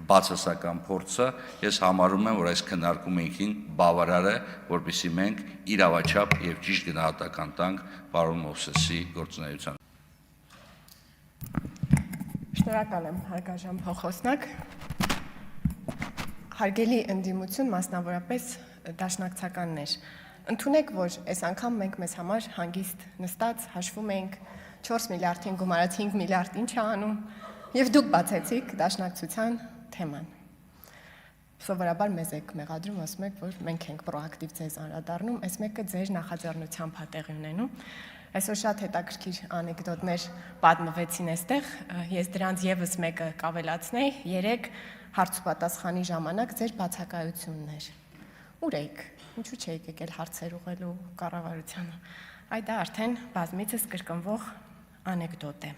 բացասական փորձը, ես համարում եմ, որ այս քննարկումին բավարար է, որպեսզի մենք իրավաչափ եւ ճիշտ գնահատական տանք պարոն Մովսեսի գործունեությանը։ Շնորհակալ եմ, հարգարժան փոխոսնակ։ Հարգելի ընդդիմություն, մասնավորապես դաշնակցականներ, ընդունեք, որ այս անգամ մենք մեզ համար հանգիստ նստած հաշվում ենք 4 միլիարդին գումարած 5 միլիարդ ինչ է անում, եւ դուք բացեցիք դաշնակցության թեման։ Սովորաբար մեզ եք մեղադրում, ասում եք, որ մենք ենք պրոակտիվ ձեզ անդրադառնում, այս մեկը ձեր նախաձեռնությամբ է տեղի ունենում։ Այսօր շատ հետաքրքիր անեկդոտներ պատմվեցին այստեղ, ես դրանց եւս մեկը կավելացնեի, 3 հարց ու պատասխանի ժամանակ ձեր բացակայությունն էր։ Ուր եք։ Ինչու չեք եկել հարցեր ուղղելու կառավարությանը։ Այդ դա արդեն բազմիցս կրկնվող անեկդոտ է։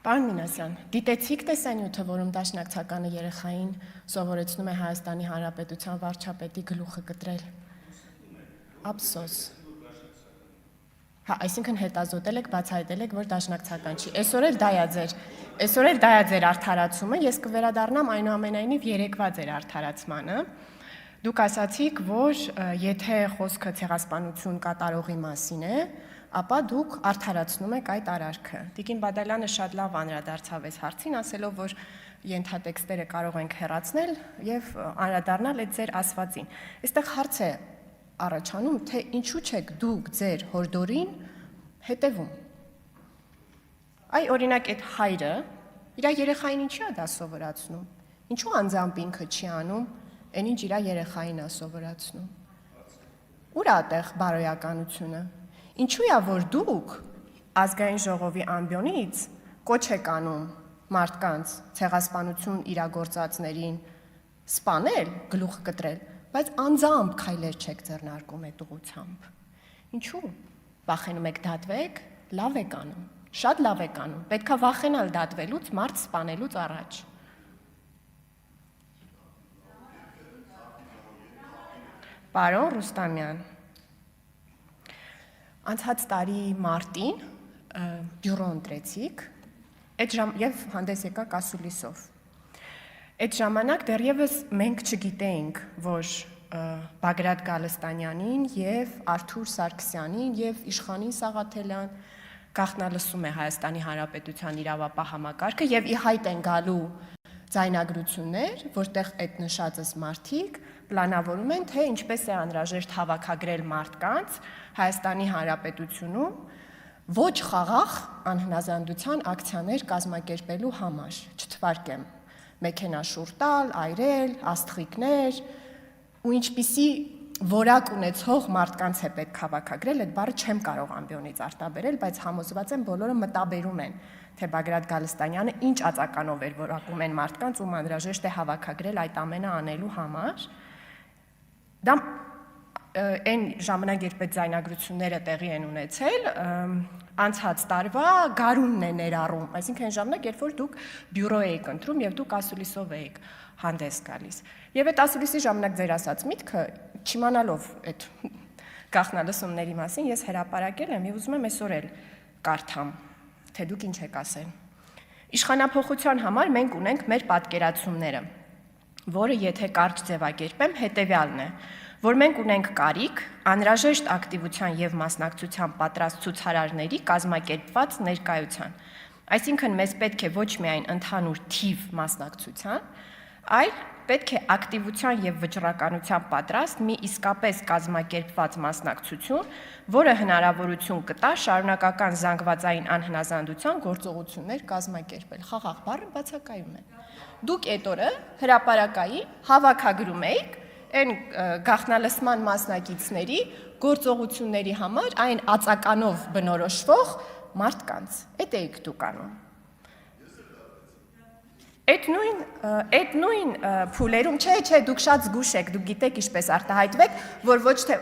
Պարոն Մինասյան, դիտեցիք տեսանյութը, որում դաշնակցականը երեխային սովորեցնում է Հայաստանի Հանրապետության վարչապետի գլուխը կտրել։ Ափսոս։ Հա, այսինքն հետազոտել եք, բացահայտել եք, որ դաշնակցական չի։ Այսօր էլ դա է ձեր արդարացումը, ես կվերադառնամ այնուամենայնիվ երեկվա ձեր արդարացմանը։ Դուք ասացիք, որ եթե խոսքը ցեղասպանություն կատարողի մասին է, ապա դուք արդարացնում եք այդ արարքը։ Տիկին Բադալյանը շատ լավ անդրադարձավ այս հարցին, ասելով, որ ենթատեքստերը կարող ենք հեռացնել եւ անդրադառնալ այդ ձեր ասվածին։ Այստեղ հարց է առաջանում, թե ինչու չեք դուք ձեր հորդորին հետևում։ Այ օրինակ այդ հայրը իր երեխային ինչի է դա սովորացնում։ Ինչու անձամբ ինքը չի անում, այն ինչ իր երեխային է սովորացնում։ Ուր է այդտեղ բարոյականությունը։ Ինչու է որ դուք ազգային ժողովի ամբիոնից կոչ եք անում մարդկանց ցեղասպանություն իրագործածներին սպանել, գլուխ կտրել, բայց անձամբ քայլեր չեք ձեռնարկում այդ ուղղությամբ։ Ինչու։ Վախենում եք դատվեք, լավ եք անում, շատ լավ եք անում։ Պետքա վախենալ դատվելուց, մարդ սպանելուց առաջ։ Պարոն Ռուստամյան, անցած տարի մարտին բյուրո ընտրեցիք եւ հանդես եկաք ասուլիսով։ Այդ ժամանակ դեռևս մենք չգիտեինք, որ Բագրատ Գալստանյանին եւ Արթուր Սարգսյանին եւ Իշխանին Սաղաթելյան գաղտնալսում է Հայաստանի Հանրապետության իրավապահ համակարգը եւ ի հայտ են գալու ձայնագրություններ, որտեղ այդ նշածս մարդիկ պլանավորում են, թե ինչպես է անհրաժեշտ հավաքագրել մարդկանց Հայաստանի Հանրապետությունում ոչ խաղաղ անհնազանդության ակցիաներ կազմակերպելու համար, չթվարկեմ մեքենաշուռ տալ, այրել, աստղիկներ ու ինչպիսի որակ ունեցող մարդկանց է պետք հավաքագրել, այդ բառը չեմ կարող ամբիոնից արտաբերել, բայց համոզված եմ բոլորը մտաբերում են, թե Բագրատ Գալստանյանը ինչ ածականով էր որակում են մարդկանց, ում անհրաժեշտ է հավաքագրել այդ ամենը անելու համար։ Դա այն ժամանակ, երբ այդ ձայնագրությունները տեղի են ունեցել, անցած տարվա գարունն է ներառում, այսինքն այն ժամանակ, երբ որ դուք բյուրո էիք ընտրում եւ դուք ասուլիսով էիք հանդես գալիս։ Եվ այդ ասուլիսի ժամանակ ձեր ասած միտքը, չիմանալով այդ գաղտնալսումների մասին ես հրապարակել եմ եւ ուզում եմ այսօր էլ կարդամ, թե դուք ինչ եք ասել։ Իշխանափոխության համար մենք ունենք մեր պատկերացումները, որը եթե կարճ ձևակերպեմ, հետեւյալն է, որ մենք ունենք կարիք անհրաժեշտ ակտիվության եւ մասնակցության պատրաստ ցուցարարների կազմակերպված ներկայության։ Այսինքն մեզ պետք է ոչ միայն ընդհանուր թիվ մասնակցության, այլ պետք է ակտիվության եւ վճռականության պատրաստ մի իսկապես կազմակերպված մասնակցություն, որը հնարավորություն կտա շարունակական զանգվածային անհնազանդության գործողություններ կազմակերպել։ Խաղաղ բառը բացակայում է։ Դուք այդ օրը հրապարակային հավաքագրում եք այն գաղտնալսման մասնակիցների գործողությունների համար այն ածականով բնորոշվող մարդկանց։ Այդ էիք դուք անում։ Այդ նույն փուլերում, չէ, դուք շատ զգուշ եք, դուք գիտեք ինչպես արտահայտվեք, որ ոչ թե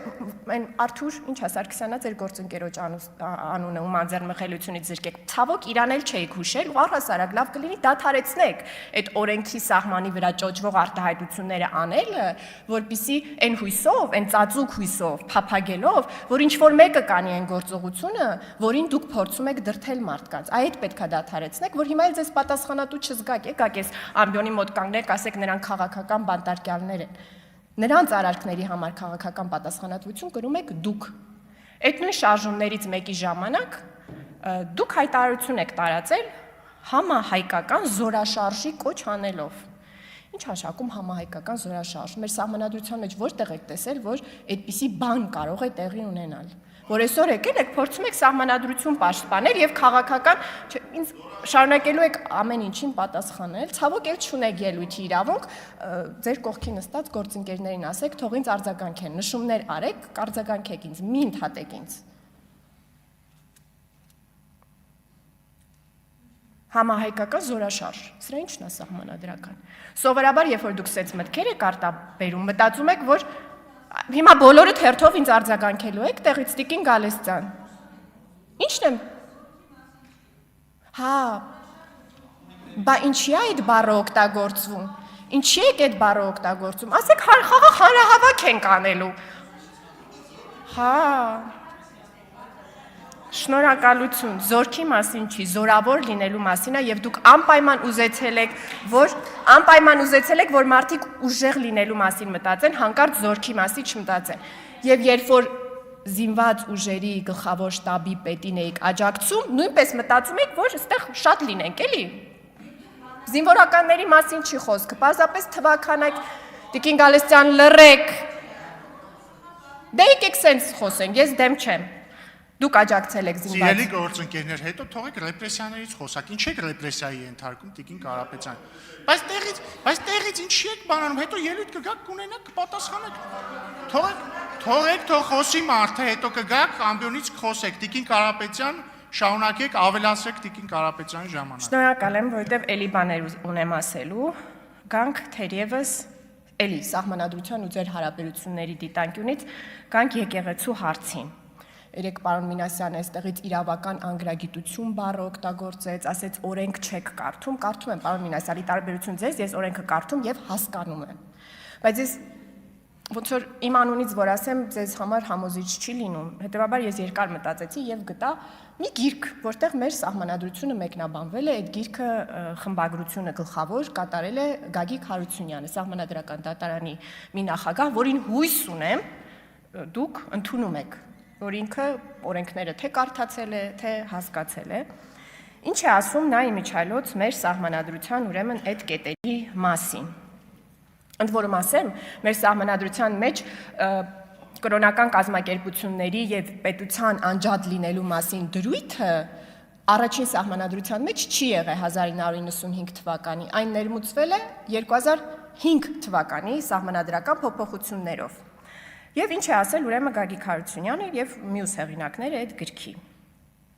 այն Արթուր, ինչ է Սարգսյանա ձեր գործընկերոջ անունը ում անձեռնմխելիությունից զրկեք, ցավոք իրան էլ չէիք հուշել ու առհասարակ լավ կլինի դադարեցնեք այդ օրենքի սահմանի վրա ճոճվող արտահայտությունները անելը, որպեսզի այն հույսով, այն ծածուկ հույսով, փափագելով, որ ինչ որ մեկը կանի այն գործողությունը, որին դուք փորձում եք դրթել մարդկանց, այդ պետքա դադարեցնեք, որ հիմա էլ ձեզ պատասխանատու չզգաք, եկեք այս ամբիոնի մոտ կանգնեք, ասեք նրանք քաղաքական բանտարկյալներ են։ Նրանց արարքների համար քաղաքական պատասխանատվություն կրում եք դուք։ Այդ նույն շարժումներից մեկի ժամանակ դուք հայտարարություն եք տարածել համահայկական զորաշարժի կոչ անելով։ Ինչ հաշակում համահայկական զորաշարժ։ Մեր սահմանադրության մեջ որտեղ եք տեսել, որ այդպիսի բան կարող է տեղի ունենալ։ Որ այսօր եկել եք, փորձում եք սահմանադրություն պաշտպանել եւ քաղաքական ինձ շարունակելու եք ամեն ինչին պատասխանել, ցավոք էլ չունեք ելույթի իրավունք, ձեր կողքի նստած գործընկերներին ասեք, թող ինձ արձագանքեն, նշումներ արեք, կարձագանքեք ինձ, մի ընդհատեք ինձ։ Համահայկական զորաշարժ, սրա ի՞նչն է սահմանադրական։ Սովորաբար, երբ որ դուք սենց մտքեր եք արտաբերում, մտածում եք, որ հիմա բոլորը թերթով ինձ արձագանքելու եք, տեղից Տիկին Գալստյան։ Ի՞նչն եմ։ Հա, բա ինչի է այդ բառը օգտագործվում։ Ինչի եք այդ բառը օգտագործում։ Ասեք խաղաղ հանրահավաք ենք անելու։ Հա։ Շնորհակալություն, զորքի մասին չի, զորավոր լինելու մասին է եւ դուք անպայման ուզեցել եք, որ մարդիկ ուժեղ լինելու մասին մտածեն, հանկարծ զորքի մասին չմտածեն։ Եվ երբ որ զինված ուժերի գլխավոր շտաբի պետին եք աջակցում, նույնպես մտածում եք, որ այստեղ շատ լինենք, էլի։ Զինվորականների մասին չի խոսքը, պարզապես թվականակ, Տիկին Գալստյան լռեք։ Դե եկեք սենց խոսենք, ես դեմ չեմ։ Դուք աջակցել եք զինված։ Սիրելի գործընկերներ, հետո թողեք ռեպրեսիաներից խոսակ։ Ինչ եք ռեպրեսիայի ենթարկում Տիկին Կարապետյան։ Բայց տեղից ինչի եք բանանում, հետո ելույթ կգաք, կունենաք, կպատասխանեք։ Թողեք, թող խոսի մարդը, հետո կգաք, ամբիոնից կխոսեք։ Տիկին Կարապետյան, շարունակեք, ավելացրեք Տիկին Կարապետյանի ժամանակ։ Շնորհակալ եմ, որովհետև էլի բաներ ունեմ ասելու։ Գանք թերևս էլի սահմանադրության ու ձեր հարաբերությունների դիտանկյունից գանք եկեղեցու հարցին։ Երեք պարոն Մինասյանը այստեղից իրավական անգրագիտություն բառը օգտագործեց, ասեց օրենք չեք կարդում, կարդում եմ պարոն Մինասյանի տարբերություն ձեզ, ես օրենքը կարդում եւ հասկանում եմ։ Բայց ես ոնց որ իմ անունից որ ասեմ, ձեզ համար համոզիչ չի լինում։ Հետևաբար ես երկար մտածեցի եւ գտա մի գիրք, որտեղ մեր սահմանադրությունը մեկնաբանվել է, այդ գիրքը խմբագրությունը գլխավոր կատարել է Գագիկ Հարությունյանը, սահմանադրական դատարանի մի նախագահ, որին հույս ունեմ դուք ընդունում եք, որ ինքը օրենքները թե կարդացել է, թե հասկացել է։ Ինչ է ասում նա իմիջիայլոց մեր սահմանադրության ուրեմն այդ կետերի մասին։ Ընդ որում ասեմ, մեր սահմանադրության մեջ կրոնական կազմակերպությունների եւ պետության անջատ լինելու մասին դրույթը առաջին սահմանադրության մեջ չի եղել 1995 թվականի, այն ներմուծվել է 2005 թվականի սահմանադրական փոփոխություններով։ Եվ ինչ է ասել ուրեմն Գագիկ Հարությունյանը եւ մյուս հեղինակները այդ գրքի։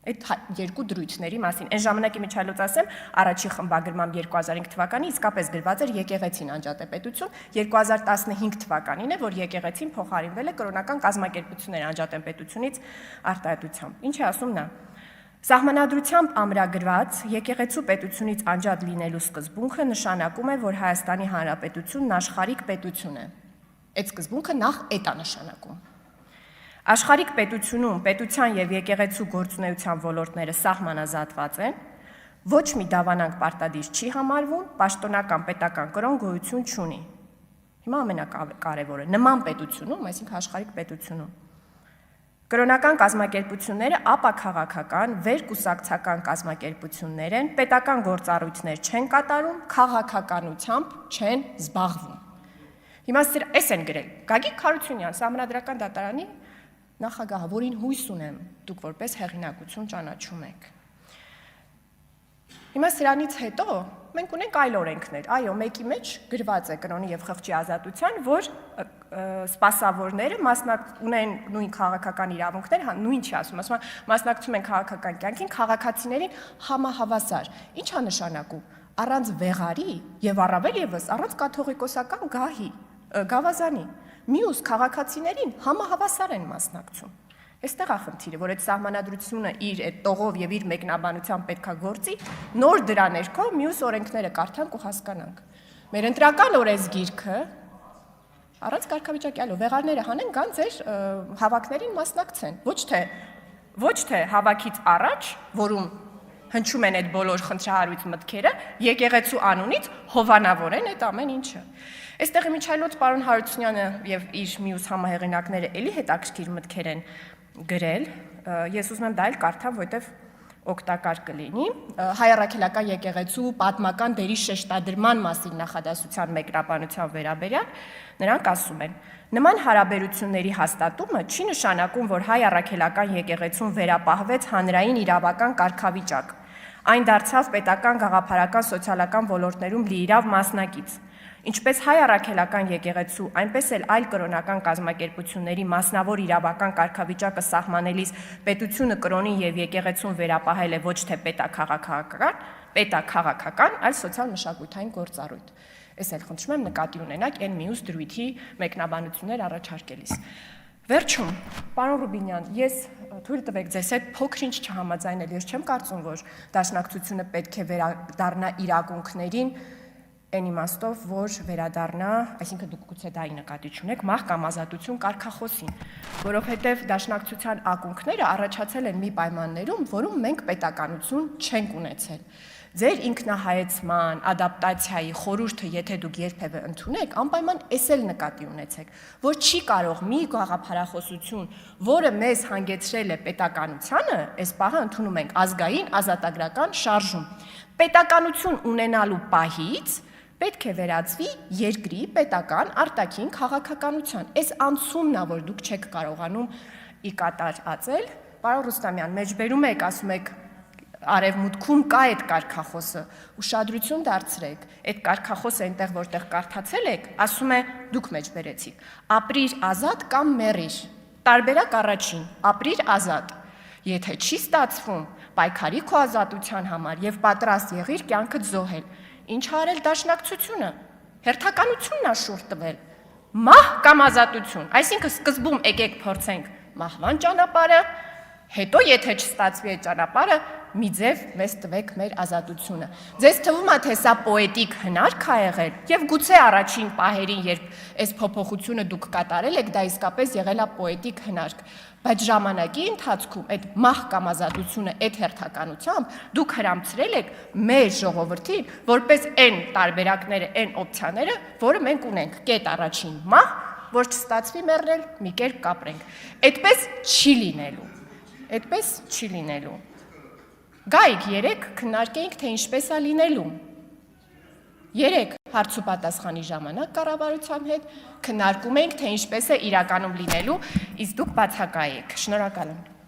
Այդ երկու դրույթների մասին։ Այն ժամանակի միջալոց ասեմ, առաջի խմբագրմամբ 2005 թվականի իսկապես գրված էր եկեղեցին անջատ է պետություն, 2015 թվականին է, որ եկեղեցին փոխարինվել է կրոնական կազմակերպությունների անջատ են պետությունից արտահայտությամբ։ Ինչ է ասում նա։ Սահմանադրությամբ ամրագրված եկեղեցու պետությունից անջատ լինելու սկզբունքը նշանակում է, որ Հայաստանի Հանրապետությունն աշխարհիկ պետություն է։ Այդ սկզբունքը նախ էդ է նշանակում։ Աշխարհիկ պետությունում պետության եւ եկեղեցու գործունեության ոլորտները սահմանազատված են, ոչ մի դավանանք պարտադիր չի համարվում, պաշտոնական պետական կրոն գոյություն չունի։ Հիմա ամենակարևորը, նման պետությունում, այսինքն աշխարհիկ պետությունում, կրոնական կազմակերպությունները ապաքաղաքական, վերկուսակցական կազմակերպություններ են, պետական գործառույթներ չեն կատարում, քաղաքականությամբ չեն զբաղվում։ Հիմա էս են գրել Գագիկ Խարությունյան, Սահմանադրական դատարանի նախագահը, որին հույս ունեմ, դուք որպես հեղինակություն ճանաչում եք։ Հիմա սրանից հետո մենք ունենք այլ օրենքներ, այո, մեկի մեջ գրված է կրոնի եւ խղճի ազատության, որ սպասավորները ունեն նույն քաղաքական իրավունքներ, նույն չի ասում, մասնակցում են քաղաքական կյանքին, քաղաքացիներին համահավասար։ Ինչ է նշանակում։ Առանց վեղարի եւ առավել եւս առանց կաթողիկոսական գավազանի, մյուս քաղաքացիներին համահավասար են մասնակցում։ Այստեղ է խնդիրը, որ այդ սահմանադրությունը իր այդ տողով եւ իր մեկնաբանությամբ պետքա գործի, նոր դրա ներքո մյուս օրենքները կարդանք ու հասկանանք։ Մեր ընտրական օրենսգիրքը առանց կարգավիճակի այլո վեղարները հանեն կան ձեր հավաքներին մասնակցեն, ոչ թե հավաքից առաջ, որում հնչում են այդ բոլոր խնդրահարույց մտքերը, եկեղեցու անունից հովանավորեն այդ ամեն ինչը։ Այստեղ Միչայլոց պարոն Հարությունյանը եւ իր մյուս համահեղինակները էլի հետաքրքիր մտքեր են գրել, ես ուզում եմ դա էլ կարդամ, որտեվ օգտակար կլինի։ Հայ առաքելական եկեղեցու պատմական դերի շեշտադրման մասին նախադասության մեկնաբանության վերաբերյալ նրանք ասում են. նման հարաբերությունների հաստատումը չի նշանակում, որ հայ առաքելական եկեղեցուն վերապահվեց հանրային իրավական կարգավիճակ։ Այն դարձավ պետական, գաղափարական, սոցիալական ոլորտներում լիիրավ մասնակից։ Ինչպես հայ առաքելական եկեղեցու, այնպես էլ այլ կրոնական կազմակերպությունների մասնավոր իրավական կարգավիճակը սահմանելիս պետությունը կրոնին եւ եկեղեցուն վերապահել է ոչ թե պետաքաղաքական, այլ սոցիալ-մշակութային գործառույթ։ Ես էլ խնդրում եմ նկատի ունենաք այն մյուս դրույթի մեկնաբանություններ առաջարկելիս։ Վերջում, պարոն Ռուբինյան, ես թույլ տվեք ձեզ հետ փոքր-ինչ չհամաձայնել, ես չեմ կարծում, որ դաշնակցությունը պետք է վերադառնա իրավունքներին այն իմաստով, որ վերադառնա, այսինքն դուք գուցե դա նկատի չունեք, մահ կամ ազատություն կարգախոսին, որովհետև դաշնակցության ակունքները առաջացել են մի պայմաններում, որում մենք պետականություն չենք ունեցել։ Ձեր ինքնահայեցման, ադապտացիայի խորհուրդը, եթե դուք երբևէ ընդունեք, անպայման էս էլ նկատի ունեցեք, որ չի կարող մի գաղափարախոսություն, որը մեզ հանգեցրել է պետականությանը, այս պահը ընդունում ենք ազգային ազատագրական շարժում։ Պետականություն ունենալու պահից պետք է վերածվի երկրի պետական արտաքին քաղաքականության։ Այս անցումն է, որ դուք չեք կարողանում ի կատար ածել։ Պարոն Ռուստամյան, մեջբերում եք, ասում եք Արևմուտքում կա այդ կարգախոսը, ուշադրություն դարձրեք, այդ կարգախոսը այնտեղ, որտեղ կարդացել եք, ասում է դուք մեջբերեցիք, ապրիր ազատ կամ մեռիր, տարբերակ առաջին, ապրիր ազատ, եթե չի ստացվում, պայքարի քո ազատության համար եւ պատրաստ եղիր կյանքդ զոհել, ինչ արել դաշնակցությունը, հերթականությունն է շուրջ տվել, մահ կամ ազատություն, այսինքն սկզբում եկեք փորձենք մահվան ճանապարհը, հետո եթե չստացվի այդ ճանապարհը, մի ձև մեզ տվեք մեր ազատությունը։ Ձեզ թվում է, թե սա պոետիկ հնարք է եղել, եւ գուցե առաջին պահերին, երբ այս փոփոխությունը դուք կատարել եք, դա իսկապես եղել է պոետիկ հնարք, բայց ժամանակի ընթացքում այդ մահ կամ ազատությունը այդ հերթականությամբ դուք հրամցրել եք մեր ժողովրդին, որպես այն տարբերակները, այն օպցիաները, որը մենք ունենք, կետ առաջին մահ, որ չստացվի մեռնել, մի կերպ կապրենք։ Այդպես չի լինելու։ Այդպես չի լինելու։ Գայք երեք քննարկեինք, թե ինչպես է լինելու։ Երեք հարց ու պատասխանի ժամանակ կառավարության հետ քննարկում ենք, թե ինչպես է իրականում լինելու, իսկ դուք բացակայ եք։ Շնորհակալ եմ։